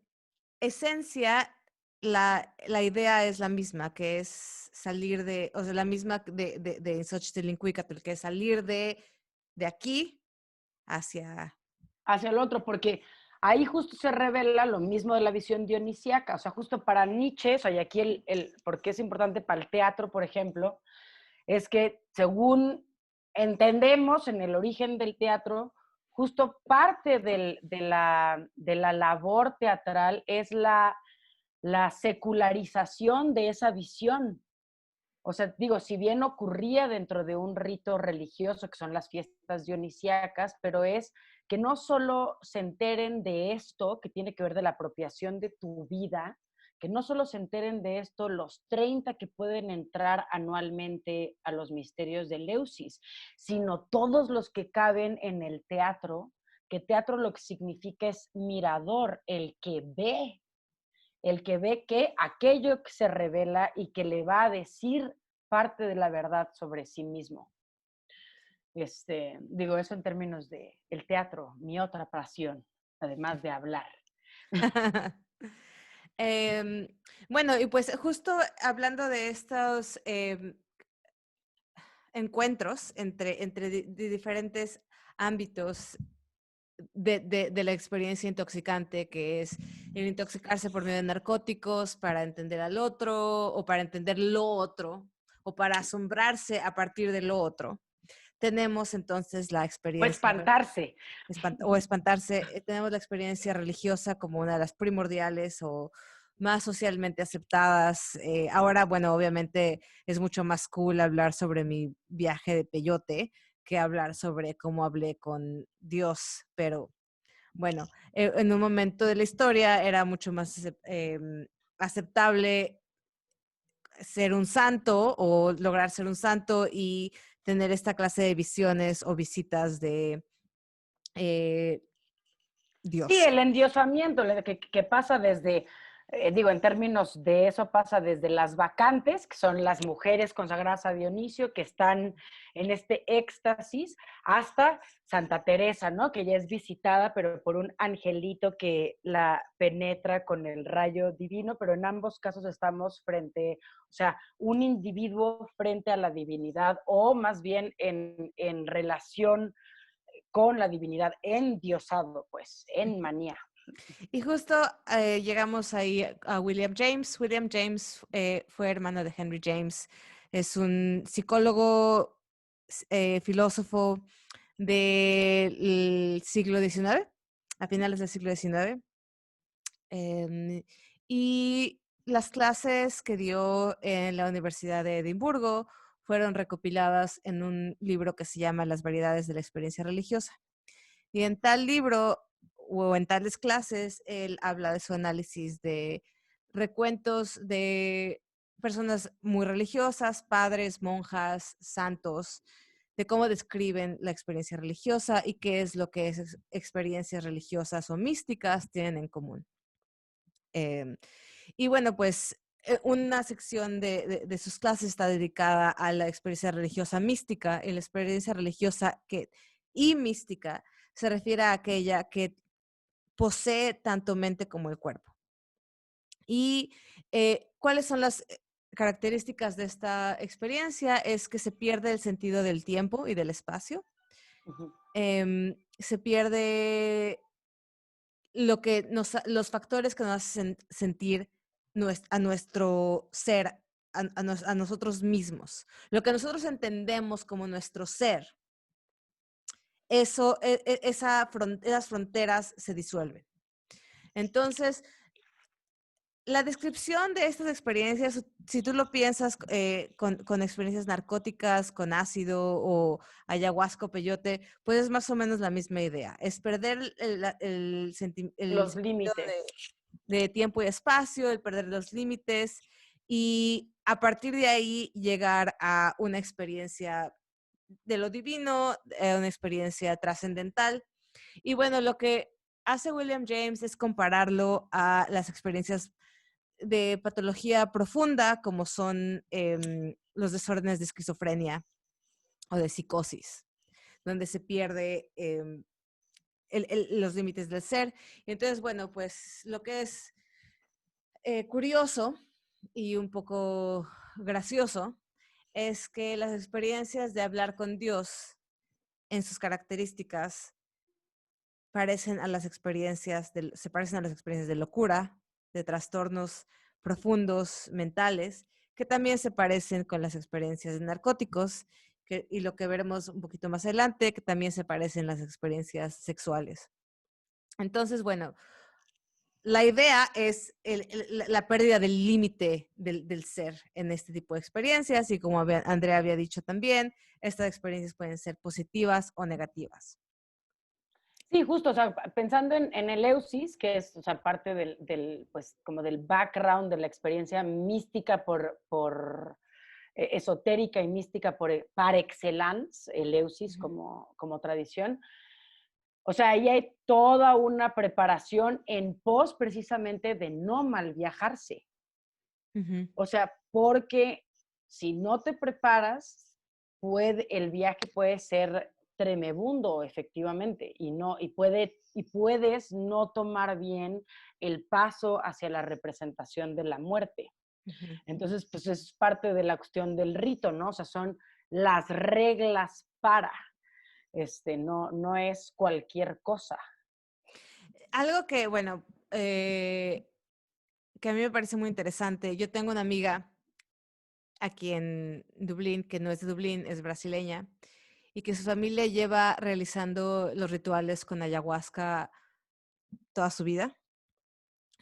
esencia, la idea es la misma, que es salir de, o sea, la misma de Xochitl, que es salir de aquí hacia... Hacia el otro, porque ahí justo se revela lo mismo de la visión dionisíaca, o sea, justo para Nietzsche, o sea, y aquí porque es importante para el teatro, por ejemplo, es que según entendemos en el origen del teatro, justo parte de la labor teatral es la secularización de esa visión. O sea, digo, si bien ocurría dentro de un rito religioso, que son las fiestas dionisíacas, pero es que no solo se enteren de esto, que tiene que ver de la apropiación de tu vida, que no solo se enteren de esto los 30 que pueden entrar anualmente a los misterios de Eleusis, sino todos los que caben en el teatro, que teatro lo que significa es mirador, el que ve que aquello que se revela y que le va a decir parte de la verdad sobre sí mismo. Digo eso en términos de el teatro, mi otra pasión, además de hablar. Em, bueno, y pues justo hablando de estos encuentros entre de diferentes ámbitos de la experiencia intoxicante, que es el intoxicarse por medio de narcóticos para entender al otro o para entender lo otro o para asombrarse a partir de lo otro. Tenemos entonces la O experiencia espantarse. o espantarse, tenemos la experiencia religiosa como una de las primordiales más socialmente aceptadas. Ahora, bueno, obviamente es mucho más cool hablar sobre mi viaje de peyote que hablar sobre cómo hablé con Dios, pero bueno, en un momento de la historia era mucho más aceptable ser un santo o lograr ser un santo y tener esta clase de visiones o visitas de eh, Sí, Dios. el endiosamiento que pasa desde, digo, en términos de eso pasa desde las vacantes, que son las mujeres consagradas a Dionisio, que están en este éxtasis, hasta Santa Teresa, ¿no? Que ya es visitada, pero por un angelito que la penetra con el rayo divino, pero en ambos casos estamos frente, o sea, un individuo frente a la divinidad, o más bien en relación con la divinidad, endiosado, pues, en manía. Y justo llegamos ahí a William James. William James fue hermano de Henry James. Es un psicólogo, filósofo del siglo XIX, a finales del siglo XIX. Y las clases que dio en la Universidad de Edimburgo fueron recopiladas en un libro que se llama Las variedades de la experiencia religiosa. Y en tal libro o en tales clases, él habla de su análisis de recuentos de personas muy religiosas, padres, monjas, santos, de cómo describen la experiencia religiosa y qué es lo que esas experiencias religiosas o místicas tienen en común. Em, y bueno, pues una sección de sus clases está dedicada a la experiencia religiosa mística, y la experiencia religiosa y mística se refiere a aquella que posee tanto mente como el cuerpo. ¿Y cuáles son las características de esta experiencia? Es que se pierde el sentido del tiempo y del espacio. Ujú. Se pierde los factores que nos hacen sentir a nuestro ser, a nosotros mismos. Lo que nosotros entendemos como nuestro ser, esas fronteras se disuelven. Entonces, la descripción de estas experiencias, si tú lo piensas con experiencias narcóticas, con ácido o ayahuasca o peyote, pues es más o menos la misma idea. Es perder el Los sentido límites. de tiempo y espacio, el perder los límites y a partir de ahí llegar a una experiencia de lo divino, una experiencia trascendental. Y bueno, lo que hace William James es compararlo a las experiencias de patología profunda, como son los desórdenes de esquizofrenia o de psicosis, donde se pierde los límites del ser. Y entonces, bueno, pues lo que es curioso y un poco gracioso es que las experiencias de hablar con Dios en sus características se parecen a las experiencias de locura, de trastornos profundos mentales, que también se parecen con las experiencias de narcóticos, y lo que veremos un poquito más adelante, que también se parecen las experiencias sexuales. Entonces, bueno, la idea es la pérdida del límite del ser en este tipo de experiencias y como Andrea había dicho también, estas experiencias pueden ser positivas o negativas. Sí, justo, o sea, pensando en el Eusis, que es, o sea, parte pues, como del background de la experiencia mística por esotérica y mística par excellence, el Eusis Ujú, como tradición. O sea, ahí hay toda una preparación en pos precisamente de no mal viajarse. ujú, O sea, porque si no te preparas, el viaje puede ser tremebundo, efectivamente, y puedes no tomar bien el paso hacia la representación de la muerte. ujú. Entonces, pues es parte de la cuestión del rito, ¿no? O sea, son las reglas para, no es cualquier cosa. Algo que, bueno, que a mí me parece muy interesante. Yo tengo una amiga aquí en Dublín, que no es de Dublín, es brasileña, y que su familia lleva realizando los rituales con ayahuasca toda su vida.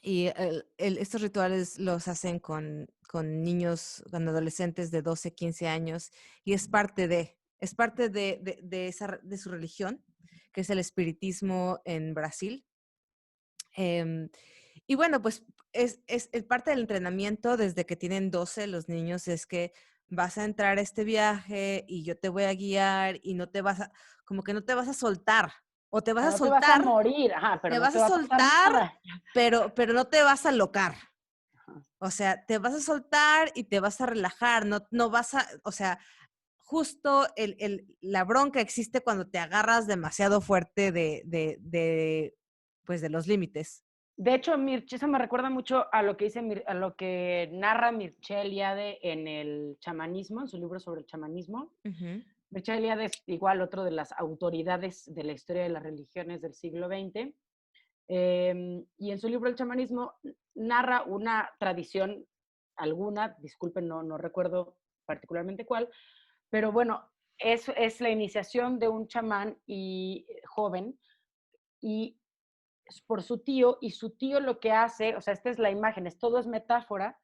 Y estos rituales los hacen con niños, con adolescentes de 12, 15 años, y es parte de su religión, que es el espiritismo en Brasil. Em, y bueno, pues es parte del entrenamiento desde que tienen 12 los niños, es que vas a entrar a este viaje y yo te voy a guiar y no te vas a, como que no te vas a soltar, o te O vas sea, a no te vas a soltar, morir, ajá, pero te no vas te a va a pasar soltar, nada. pero no te vas a locar. Ajá. O sea, te vas a soltar y te vas a relajar, no vas a, o sea, justo la bronca existe cuando te agarras demasiado fuerte pues de los límites. De hecho, eso me recuerda mucho a lo que a lo que narra Mircea Eliade en el chamanismo, en su libro sobre el chamanismo. Ujú. Mircea Eliade es igual otro de las autoridades de la historia de las religiones del siglo XX. Y en su libro El chamanismo narra una tradición, alguna, disculpen, no recuerdo particularmente cuál, pero bueno, es la iniciación de un chamán y joven y por su tío, y su tío lo que hace, o sea, esta es la imagen, todo es metáfora,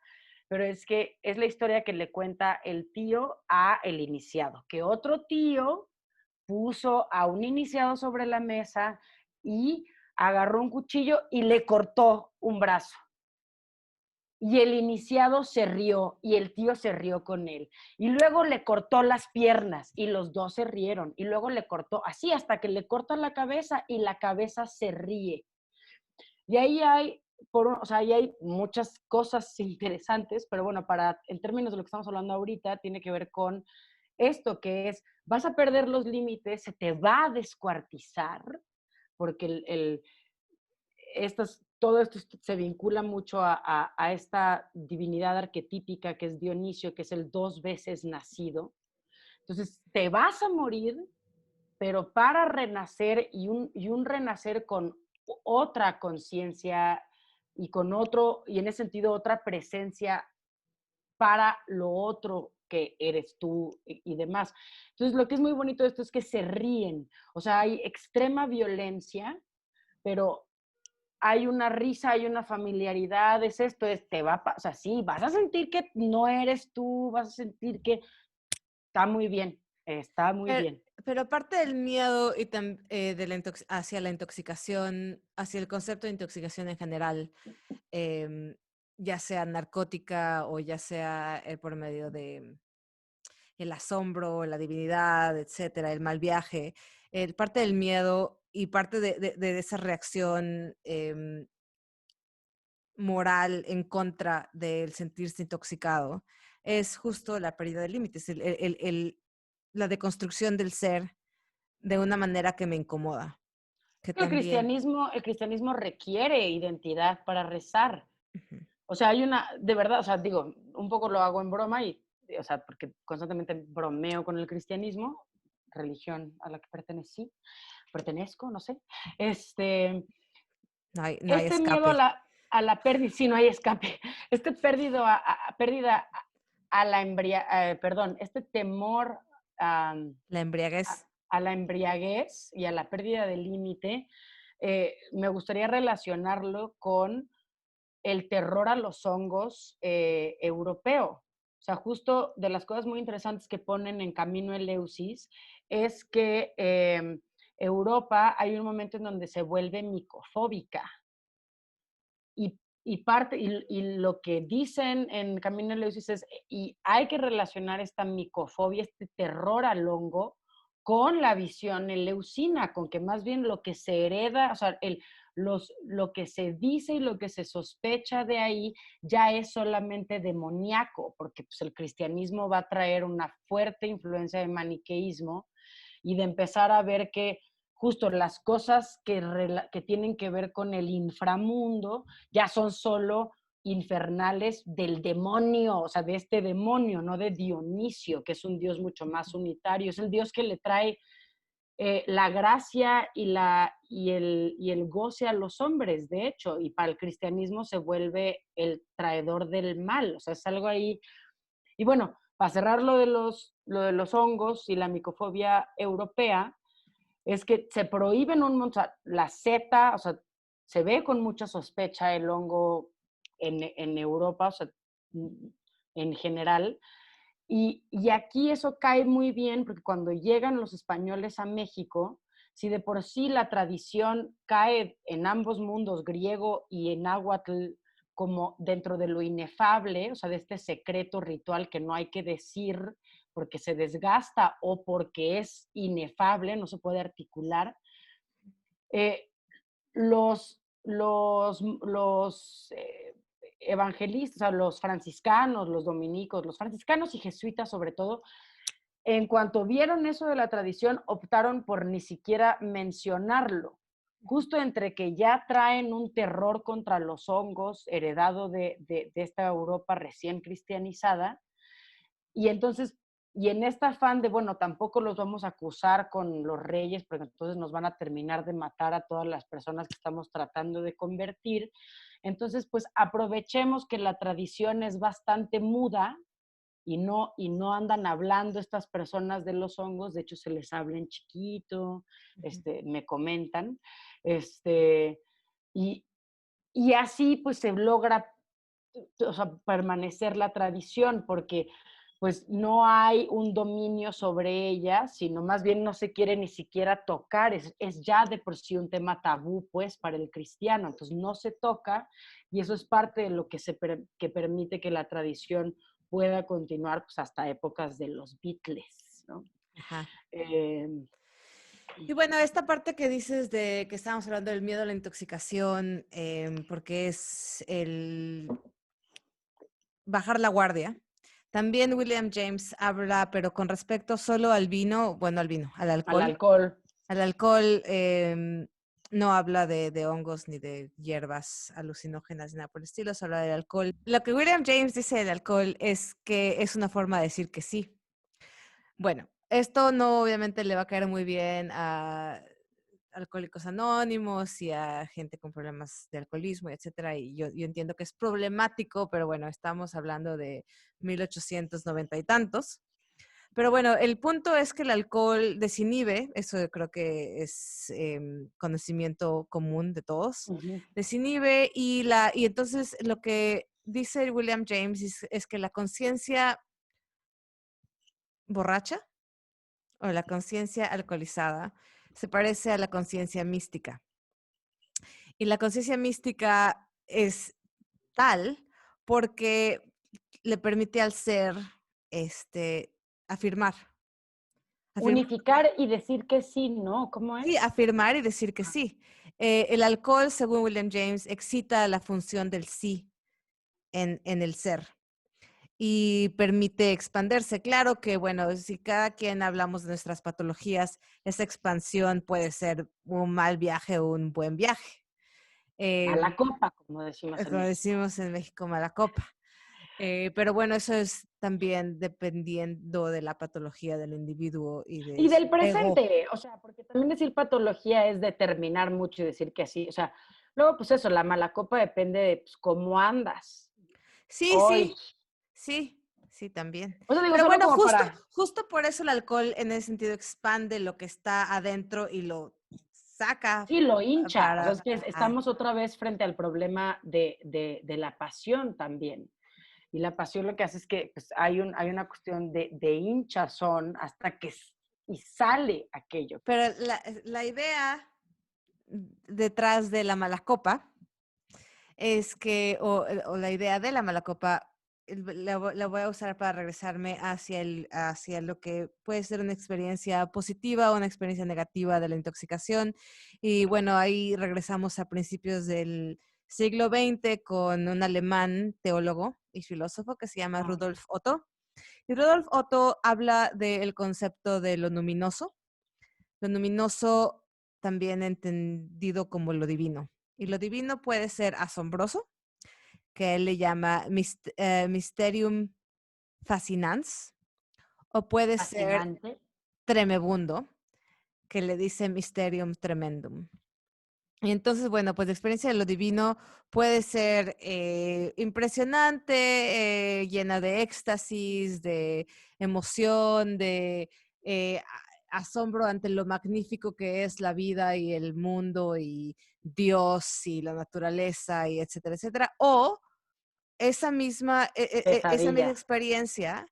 pero es que es la historia que le cuenta el tío a el iniciado, que otro tío puso a un iniciado sobre la mesa y agarró un cuchillo y le cortó un brazo. Y el iniciado se rió y el tío se rió con él. Y luego le cortó las piernas y los dos se rieron. Y luego le cortó así hasta que le corta la cabeza y la cabeza se ríe. Y ahí hay, o sea, ahí hay muchas cosas interesantes, pero bueno, en términos de lo que estamos hablando ahorita, tiene que ver con esto que es, vas a perder los límites, se te va a descuartizar, porque todo esto se vincula mucho a esta divinidad arquetípica que es Dionisio, que es el dos veces nacido. Entonces, te vas a morir, pero para renacer y un renacer con otra conciencia y con otro, y en ese sentido otra presencia para lo otro que eres tú y demás. Entonces, lo que es muy bonito de esto es que se ríen, o sea, hay extrema violencia, pero hay una risa, hay una familiaridad, es esto, o sea, sí, vas a sentir que no eres tú, vas a sentir que está muy Pero, bien. pero aparte del miedo y hacia la intoxicación, hacia el concepto de intoxicación en general, em, ya sea narcótica o ya sea por medio de el asombro, la divinidad, etcétera, el mal viaje, parte del miedo y parte de esa reacción moral en contra del sentirse intoxicado es justo la pérdida de límites, la deconstrucción del ser de una manera que me incomoda, que también. El cristianismo requiere identidad para rezar. Ujú. O sea, de verdad, o sea, digo, un poco lo hago en broma o sea, porque constantemente bromeo con el cristianismo, religión a la que pertenezco, no sé. Este, No hay este miedo escape. a la pérdida, sí, no hay escape, pérdida a la perdón, este temor a, La embriaguez. a la embriaguez y a la pérdida de límite, me gustaría relacionarlo con el terror a los hongos europeo. O sea, justo de las cosas muy interesantes que ponen en Camino Eleusis es que Europa hay un momento en donde se vuelve micofóbica y lo que dicen en Camino Eleusis es, y hay que relacionar esta micofobia, este terror al hongo, con la visión eleucina, con que más bien lo que se hereda, o sea, lo que se dice y lo que se sospecha de ahí ya es solamente demoníaco, porque pues, el cristianismo va a traer una fuerte influencia de maniqueísmo y de empezar a ver que justo las cosas que tienen que ver con el inframundo ya son solo infernales del demonio, o sea, de este demonio, no de Dionisio, que es un dios mucho más unitario, es el dios que le trae la gracia y el goce a los hombres, de hecho, y para el cristianismo se vuelve el traidor del mal, o sea, es algo ahí. Y bueno, para cerrar lo de los hongos y la micofobia europea, es que se prohíben un montón, la seta, o sea, se ve con mucha sospecha el hongo en Europa, o sea, en general. Y aquí eso cae muy bien porque cuando llegan los españoles a México, si de por sí la tradición cae en ambos mundos, griego y en náhuatl, como dentro de lo inefable, o sea, de este secreto ritual que no hay que decir porque se desgasta o porque es inefable, no se puede articular, eh, los evangelistas, o sea, los franciscanos, los dominicos, los franciscanos y jesuitas sobre todo, en cuanto vieron eso de la tradición, optaron por ni siquiera mencionarlo, justo entre que ya traen un terror contra los hongos heredado de esta Europa recién cristianizada, y entonces, y en este afán de, bueno, tampoco los vamos a acusar con los reyes, porque entonces nos van a terminar de matar a todas las personas que estamos tratando de convertir. Entonces, pues aprovechemos que la tradición es bastante muda y no andan hablando estas personas de los hongos, de hecho se les habla en chiquito, me comentan, este, y, y así pues se logra, o sea, permanecer la tradición, porque pues no hay un dominio sobre ella, sino más bien no se quiere ni siquiera tocar, es ya de por sí un tema tabú pues para el cristiano, entonces no se toca y eso es parte de lo que, que permite que la tradición pueda continuar pues hasta épocas de los Beatles, ¿no? Ajá. Eh, Y bueno, esta parte que dices de que estábamos hablando del miedo a la intoxicación, porque es el bajar la guardia. También William James habla, pero con respecto solo al vino, bueno, al vino, al al alcohol. alcohol. Al alcohol no habla de hongos ni de hierbas alucinógenas ni nada por el estilo, solo habla del alcohol. Lo que William James dice del alcohol es que es una forma de decir que sí. Bueno, esto no obviamente le va a caer muy bien a Alcohólicos Anónimos y a gente con problemas de alcoholismo, etcétera. Y yo entiendo que es problemático, pero bueno, estamos hablando de 1890 y tantos. Pero bueno, el punto es que el alcohol desinhibe, eso creo que es conocimiento común de todos, Uh-huh. desinhibe y entonces lo que dice William James es que la conciencia borracha o la conciencia alcoholizada se parece a la conciencia mística. Y la conciencia mística es tal porque le permite al ser afirmar. Afirmar, Unificar y decir que sí, ¿no? ¿Cómo sí, es? afirmar y decir que sí. El alcohol, según William James, excita la función del sí en el ser y permite expandirse. Claro que, bueno, si cada quien hablamos de nuestras patologías, esa expansión puede ser un mal viaje o un buen viaje. A la Em, copa, como decimos en Como México. decimos en México, mala copa. Pero bueno, eso es también dependiendo de la patología del individuo y de Y su del ego. presente, o sea, porque también decir patología es determinar mucho y decir que así, o sea, luego pues eso, la mala copa depende de pues, cómo andas Sí, hoy. sí, sí, sí, también. O sea, digo, Pero solo bueno, como justo, para, justo por eso el alcohol en ese sentido expande lo que está adentro y lo saca sí, lo hincha, o sea, para... es que Ajá. estamos otra vez frente al problema de la pasión también. Y la pasión lo que hace es que pues, hay una cuestión de hinchazón hasta que y sale aquello, Pero pues. la idea detrás de la mala copa es que, o la idea de la mala copa, la voy a usar para regresarme hacia lo que puede ser una experiencia positiva o una experiencia negativa de la intoxicación. Y bueno, ahí regresamos a principios del siglo XX con un alemán teólogo y filósofo que se llama Ah, Rudolf Otto. Y Rudolf Otto habla del concepto de lo luminoso también entendido como lo divino. Y lo divino puede ser asombroso, que él le llama Mysterium Fascinans, o puede ser fascinante. tremebundo, que le dice Mysterium Tremendum. Y entonces, bueno, pues la experiencia de lo divino puede ser impresionante, llena de éxtasis, de emoción, de asombro ante lo magnífico que es la vida y el mundo y Dios y la naturaleza y etcétera, etcétera, o esa misma Pesadilla. experiencia,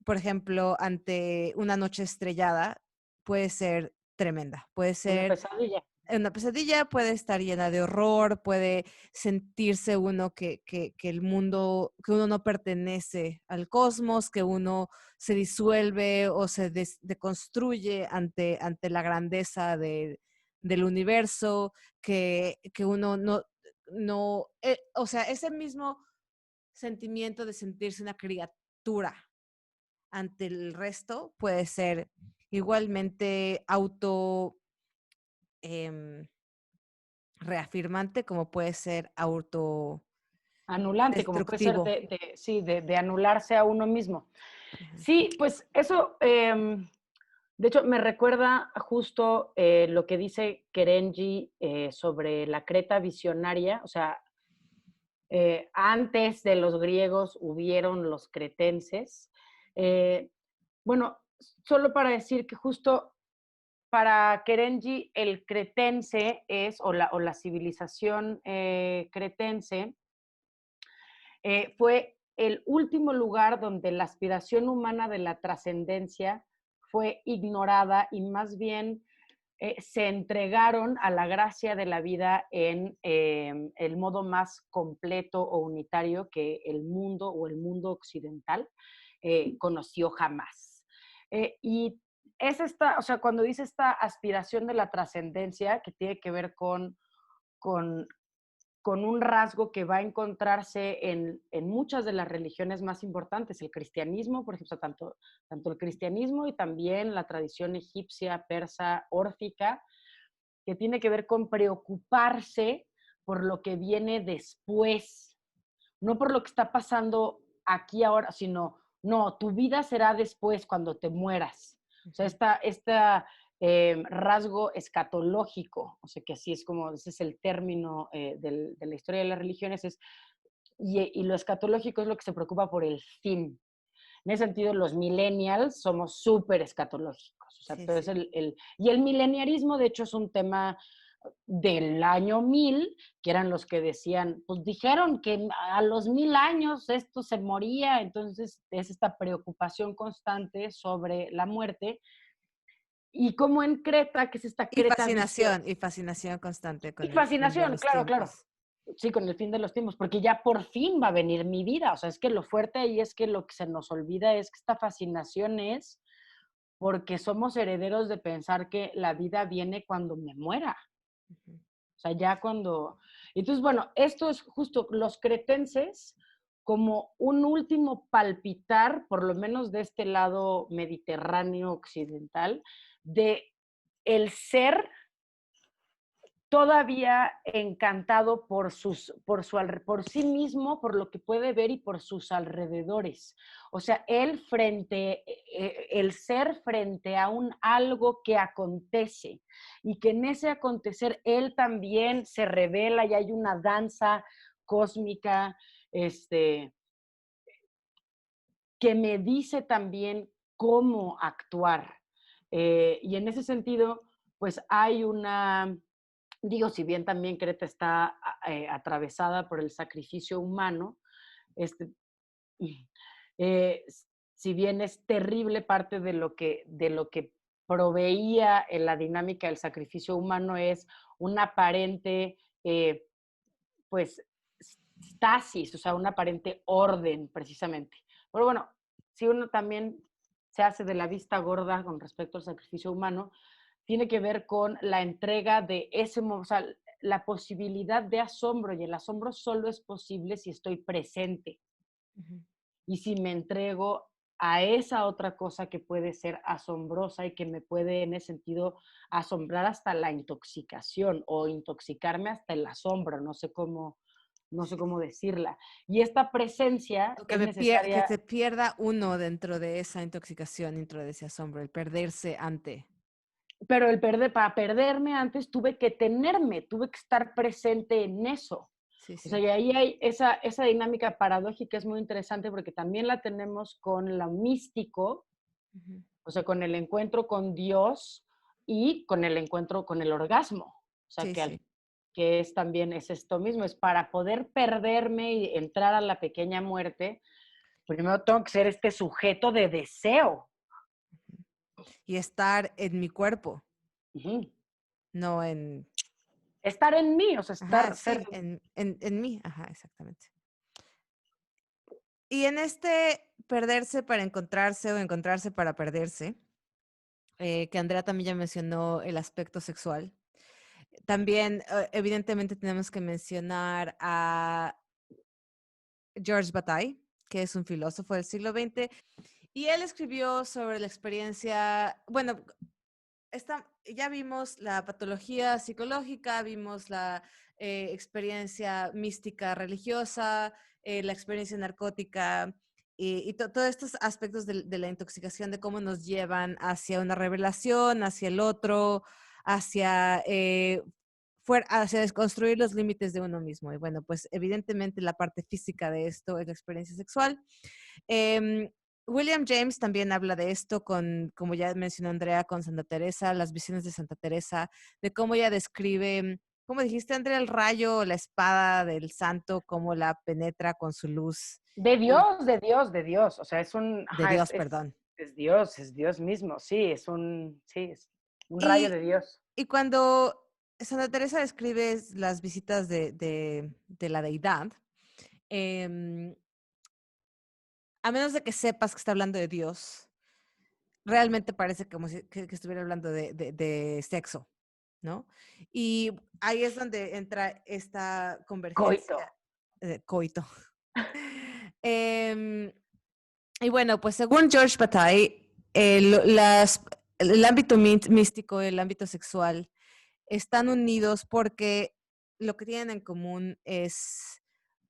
por ejemplo, ante una noche estrellada, puede ser tremenda, puede Una ser pesadilla. una pesadilla, puede estar llena de horror, puede sentirse uno que el mundo, que uno no pertenece al cosmos, que uno se disuelve o se deconstruye ante la grandeza del universo, que uno no, o sea, ese mismo sentimiento de sentirse una criatura ante el resto puede ser igualmente em, reafirmante como puede ser Anulante, como puede ser autodestructivo. sí, de anularse a uno mismo. Ujú. Sí, pues eso, de hecho, me recuerda justo lo que dice Kerenji sobre la Creta visionaria, o sea, antes de los griegos hubieron los cretenses. Eh, bueno, solo para decir que justo para Kerenji el cretense es, o la civilización cretense, fue el último lugar donde la aspiración humana de la trascendencia fue ignorada y más bien se entregaron a la gracia de la vida en el modo más completo o unitario que el mundo o el mundo occidental conoció jamás. Y es esta, o sea, cuando dice esta aspiración de la trascendencia que tiene que ver con, con un rasgo que va a encontrarse en muchas de las religiones más importantes, el cristianismo, por ejemplo, tanto el cristianismo y también la tradición egipcia, persa, órfica, que tiene que ver con preocuparse por lo que viene después, no por lo que está pasando aquí ahora, sino, no, tu vida será después cuando te mueras. O sea, Ujú. esta rasgo escatológico, o sea, que así es como, ese es el término de la historia de las religiones, y lo escatológico es lo que se preocupa por el fin. En ese sentido, los millennials somos súper escatológicos. O sea, Sí, pero es sí. y el mileniarismo, de hecho, es un tema del año 1000, que eran los que decían, pues dijeron que a los 1000 años esto se moría, entonces es esta preocupación constante sobre la muerte. Y como en Creta, que es esta Creta visión, Y fascinación constante y con el fin de fascinación, los claro, claro. tiempos. Sí, con el fin de los tiempos, porque ya por fin va a venir mi vida. O sea, es que lo fuerte ahí es que lo que se nos olvida es que esta fascinación es porque somos herederos de pensar que la vida viene cuando me muera. Ujú. O sea, ya cuando... Entonces, bueno, esto es justo los cretenses como un último palpitar, por lo menos de este lado mediterráneo occidental, de el ser todavía encantado por sí mismo, por lo que puede ver y por sus alrededores. O sea, el ser frente a un algo que acontece y que en ese acontecer él también se revela y hay una danza cósmica, que me dice también cómo actuar. Y en ese sentido, pues hay una, digo, si bien también Creta está atravesada por el sacrificio humano, este, eh, si bien es terrible parte de lo que proveía en la dinámica del sacrificio humano es una aparente, pues, stasis, o sea, un aparente orden precisamente. Pero bueno, si uno también se hace de la vista gorda con respecto al sacrificio humano, tiene que ver con la entrega de ese, o sea, la posibilidad de asombro, y el asombro solo es posible si estoy presente Ujú. y si me entrego a esa otra cosa que puede ser asombrosa y que me puede en ese sentido asombrar hasta la intoxicación o intoxicarme hasta el asombro, no sé Sí. cómo decirla. Y esta presencia O es que necesaria, se pierda uno dentro de esa intoxicación, dentro de ese asombro, el perderse ante. pero para perderme antes tuve que tenerme, tuve que estar presente en eso. Sí, O sea, sí. y ahí hay esa dinámica paradójica es muy interesante porque también la tenemos con lo místico, Ujú. o sea, con el encuentro con Dios y con el encuentro con el orgasmo. O sea, Sí, sí. que es también, es esto mismo, es para poder perderme y entrar a la pequeña muerte, primero tengo que ser este sujeto de deseo. Y estar en mi cuerpo, Ujú. no en... Estar en mí, o sea, Ajá, ser. sí, en mí. Ajá, exactamente. Y en este perderse para encontrarse o encontrarse para perderse, que Andrea también ya mencionó el aspecto sexual. También, evidentemente, tenemos que mencionar a Georges Bataille, que es un filósofo del siglo XX, y él escribió sobre la experiencia, bueno, ya vimos la patología psicológica, vimos la experiencia mística religiosa, la experiencia narcótica y todos estos aspectos de la intoxicación, de cómo nos llevan hacia una revelación, hacia el otro, hacia, hacia desconstruir los límites de uno mismo. Y bueno, pues evidentemente la parte física de esto es la experiencia sexual. Em, William James también habla de esto con, como ya mencionó Andrea, con Santa Teresa, las visiones de Santa Teresa, de cómo ella describe, como dijiste, Andrea, el rayo, la espada del santo, cómo la penetra con su luz. De Y Dios, de Dios, de Dios. O sea, de ajá, Dios, perdón. es Dios mismo. Sí, es un rayo Y, de Dios. y cuando Santa Teresa describe las visitas de la deidad, em, a menos de que sepas que está hablando de Dios, realmente parece como si que estuviera hablando de sexo, ¿no? Y ahí es donde entra esta Coito. convergencia coito. Em, y bueno, pues según George Bataille, el ámbito místico y el ámbito sexual están unidos porque lo que tienen en común es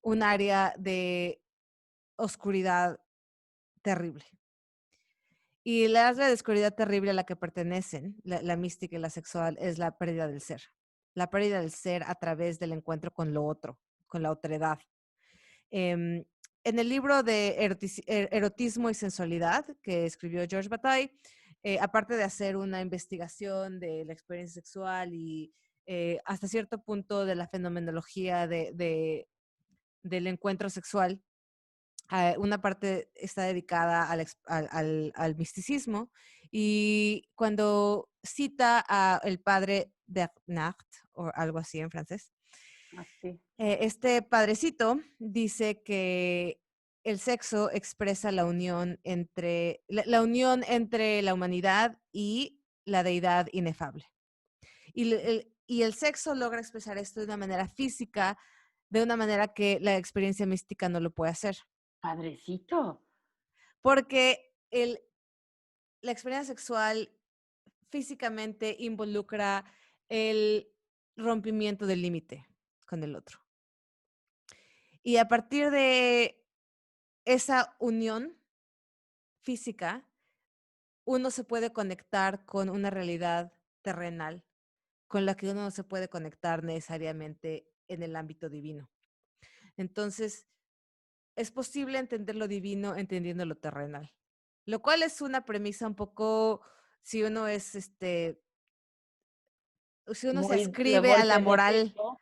un área de oscuridad terrible. Y la área de oscuridad terrible a la que pertenecen, la mística y la sexual, es la pérdida del ser. La pérdida del ser a través del encuentro con lo otro, con la otredad. Em, en el libro de Erotismo y Sensualidad que escribió George Bataille, aparte de hacer una investigación de la experiencia sexual y hasta cierto punto de la fenomenología del encuentro sexual, una parte está dedicada al misticismo y cuando cita a el padre Bernard, o algo así en francés, Así. este padrecito dice que el sexo expresa la unión entre la unión entre la humanidad y la deidad inefable. Y el sexo logra expresar esto de una manera física, de una manera que la experiencia mística no lo puede hacer. Padrecito. Porque la experiencia sexual físicamente involucra el rompimiento del límite con el otro. Y a partir de esa unión física, uno se puede conectar con una realidad terrenal con la que uno no se puede conectar necesariamente en el ámbito divino. Entonces, es posible entender lo divino entendiendo lo terrenal, lo cual es una premisa un poco, si uno es, si uno se Muy de ascribe a la golpe de moral, pecho.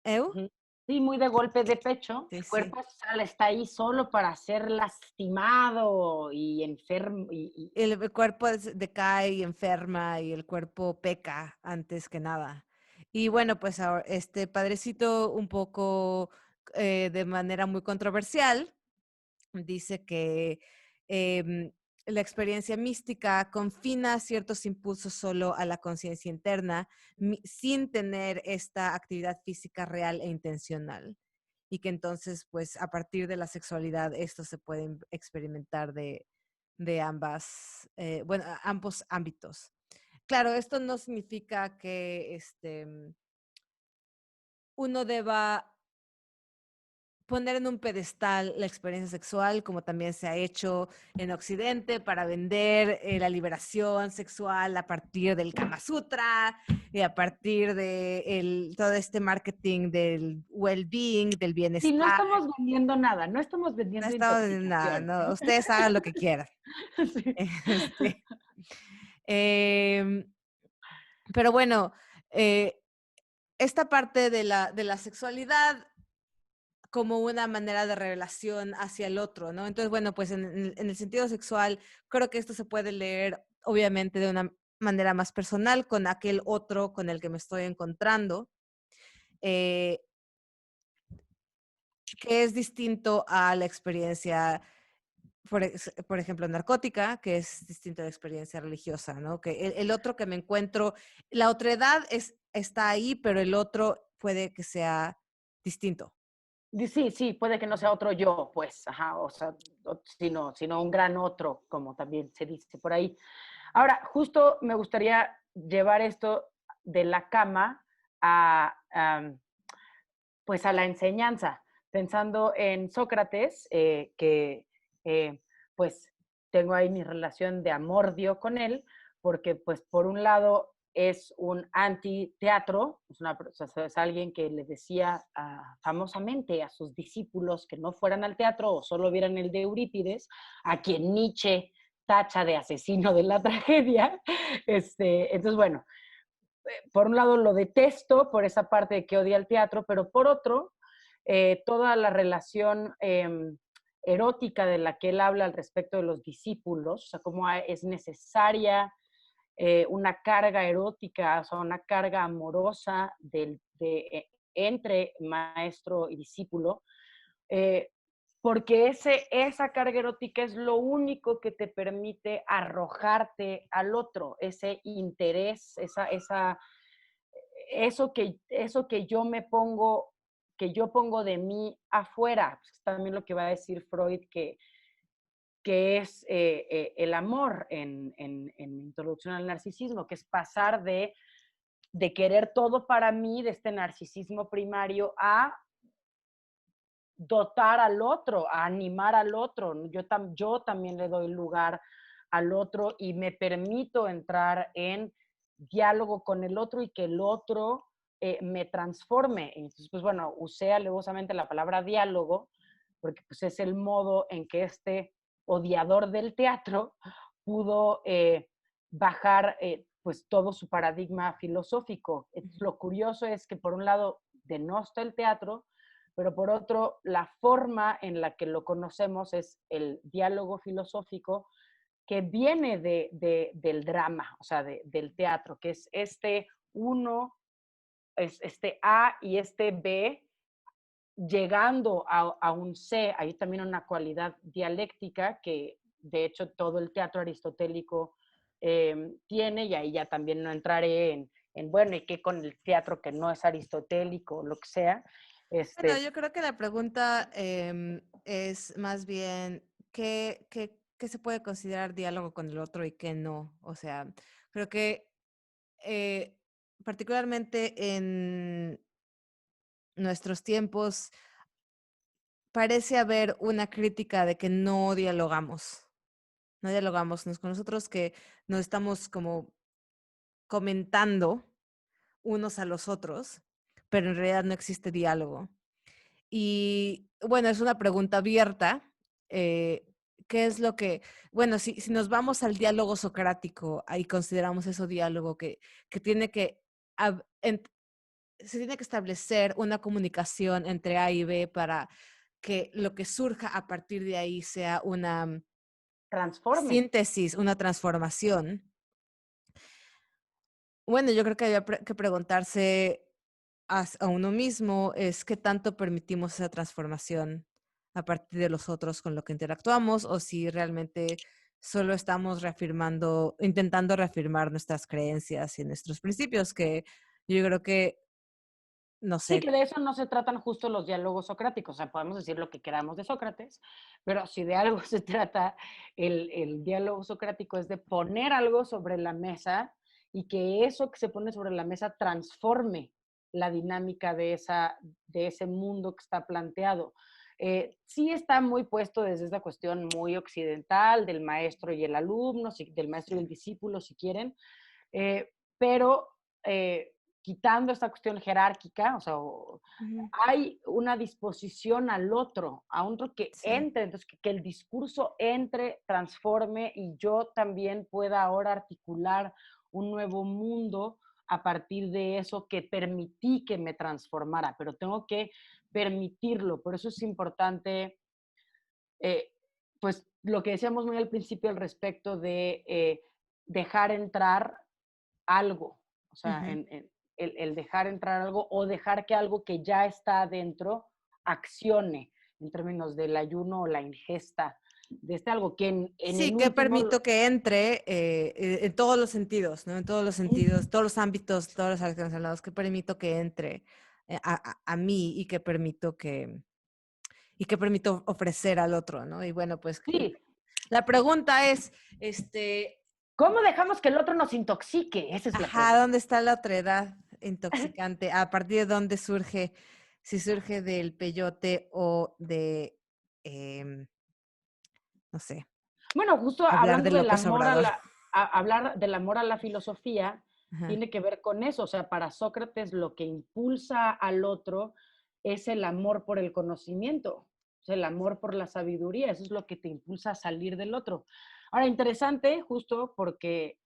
¿eu? Ujú. Sí, muy de golpe de pecho. Sí, El sí. cuerpo sale, está ahí solo para ser lastimado y enfermo. El cuerpo decae y enferma y el cuerpo peca antes que nada. Y bueno, pues ahora, este padrecito un poco de manera muy controversial dice que la experiencia mística confina ciertos impulsos solo a la conciencia interna sin tener esta actividad física real e intencional. Y que entonces, pues a partir de la sexualidad, esto se puede experimentar de bueno, ambos ámbitos. Claro, esto no significa que uno deba poner en un pedestal la experiencia sexual, como también se ha hecho en Occidente para vender la liberación sexual a partir del Kama Sutra y a partir de todo este marketing del well-being, del Sí, no bienestar. estamos vendiendo nada, no estamos No vendiendo estamos en nada, intoxicación. no, ustedes hagan lo que quieran. Sí. Este, Em, pero bueno, esta parte de la sexualidad como una manera de revelación hacia el otro, ¿no? Entonces, bueno, pues en el sentido sexual, creo que esto se puede leer, obviamente, de una manera más personal con aquel otro con el que me estoy encontrando, eh, que es distinto a la experiencia, por ejemplo, narcótica, que es distinto a la experiencia religiosa, ¿no? Que el otro que me encuentro, la otredad está ahí, pero el otro puede que sea distinto. Sí, sí, puede que no sea otro yo, pues, ajá, o sea, sino un gran otro, como también se dice por ahí. Ahora, justo me gustaría llevar esto de la cama a, pues a la enseñanza, pensando en Sócrates, que pues tengo ahí mi relación de amor-dio con él, porque pues por un lado es un anti-teatro, es alguien que le decía famosamente a sus discípulos que no fueran al teatro o solo vieran el de Eurípides, a quien Nietzsche tacha de asesino de la tragedia. Entonces, bueno, por un lado lo detesto por esa parte de que odia el teatro, pero por otro, toda la relación erótica de la que él habla al respecto de los discípulos, o sea, cómo es necesaria una carga erótica, o sea, una carga amorosa entre maestro y discípulo, eh, porque esa carga erótica es lo único que te permite arrojarte al otro, ese interés, eso que yo pongo de mí afuera, pues, también lo que va a decir Freud, que es el amor en Introducción al Narcisismo, que es pasar de querer todo para mí, de este narcisismo primario, a dotar al otro, a animar al otro. Yo también le doy lugar al otro y me permito entrar en diálogo con el otro y que el otro me transforme. Entonces, pues bueno, usé alevosamente la palabra diálogo porque pues es el modo en que este odiador del teatro pudo bajar pues todo su paradigma filosófico. Entonces, lo curioso es que por un lado denosta el teatro, pero por otro, la forma en la que lo conocemos es el diálogo filosófico que viene del drama, o sea, del teatro, que es este uno, es este A y este B llegando a un C. Hay también una cualidad dialéctica que de hecho todo el teatro aristotélico tiene, y ahí ya también no entraré bueno, ¿y qué con el teatro que no es aristotélico o lo que sea? Bueno, yo creo que la pregunta es más bien qué se puede considerar diálogo con el otro y qué no. O sea, creo que eh, particularmente en nuestros tiempos parece haber una crítica de que no dialogamos, no dialogamos con nosotros, que nos estamos como comentando unos a los otros, pero en realidad no existe diálogo. Y bueno, es una pregunta abierta. eh, ¿Qué es lo que, bueno, si nos vamos al diálogo socrático, ahí consideramos eso diálogo que tiene que, se tiene que establecer una comunicación entre A y B para que lo que surja a partir de ahí sea una Transforme. síntesis, una transformación. Bueno, yo creo que había que preguntarse a uno mismo es qué tanto permitimos esa transformación a partir de los otros con lo que interactuamos o si realmente solo estamos reafirmando, intentando reafirmar nuestras creencias y nuestros principios, que yo creo que, no Sí, sé, que de eso no se tratan justo los diálogos socráticos, o sea, podemos decir lo que queramos de Sócrates, pero si de algo se trata el diálogo socrático es de poner algo sobre la mesa y que eso que se pone sobre la mesa transforme la dinámica de ese mundo que está planteado. Sí está muy puesto desde esta cuestión muy occidental del maestro y el alumno, del maestro y el discípulo, si quieren, pero quitando esta cuestión jerárquica, o sea, Ujú. hay una disposición al otro, a otro que Sí. entre, entonces que el discurso entre, transforme y yo también pueda ahora articular un nuevo mundo a partir de eso que permití que me transformara, pero tengo que permitirlo. Por eso es importante, eh, pues, lo que decíamos muy al principio al respecto de dejar entrar algo, o sea, Ujú. el dejar entrar algo o dejar que algo que ya está adentro accione en términos del ayuno o la ingesta de este algo que en Sí, el que último... permito que entre en todos los sentidos, ¿no? En todos los sentidos, todos los ámbitos, todas las áreas que lados, que permito que entre a mí y que permito ofrecer al otro, ¿no? Y bueno, pues Sí, la pregunta es, este, ¿cómo dejamos que el otro nos intoxique? Esa es la ajá, pregunta. ¿dónde está la otredad intoxicante? ¿A partir de dónde surge? Si surge del peyote o de, em, no sé, Bueno, justo hablar de hablando del López amor a Obrador. la, hablar del amor a la filosofía, Ajá. tiene que ver con eso. O sea, para Sócrates lo que impulsa al otro es el amor por el conocimiento, o sea, el amor por la sabiduría. Eso es lo que te impulsa a salir del otro. Ahora, interesante, justo porque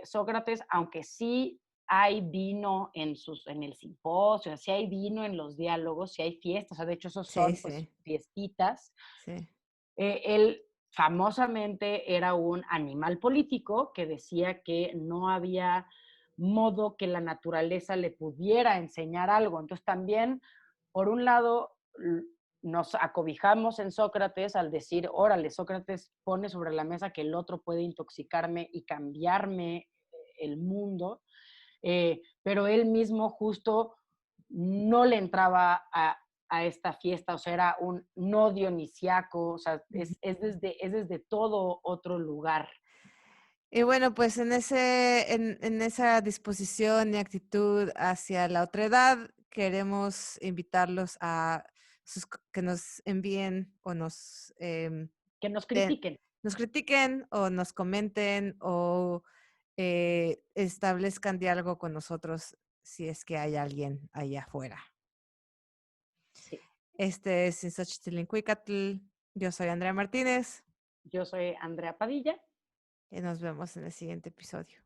Sócrates, aunque sí hay vino en el simposio, sí hay vino en los diálogos, sí hay fiestas, o sea, de hecho esos Sí, son pues sí, fiestitas. sí. Él famosamente era un animal político que decía que no había modo que la naturaleza le pudiera enseñar algo. Entonces también, por un lado, nos acobijamos en Sócrates al decir, órale, Sócrates pone sobre la mesa que el otro puede intoxicarme y cambiarme el mundo, pero él mismo justo no le entraba a esta fiesta, o sea, era un no dionisiaco, o sea, Ujú. es desde todo otro lugar. Y bueno, pues en esa disposición y actitud hacia la otredad, queremos invitarlos a que nos envíen o Que nos den- critiquen. nos critiquen o nos comenten o establezcan diálogo con nosotros si es que hay alguien allá afuera. Sí. Este es Insochitzilincuicatl. Yo soy Andrea Martínez Yo soy Andrea Padilla. y nos vemos en el siguiente episodio.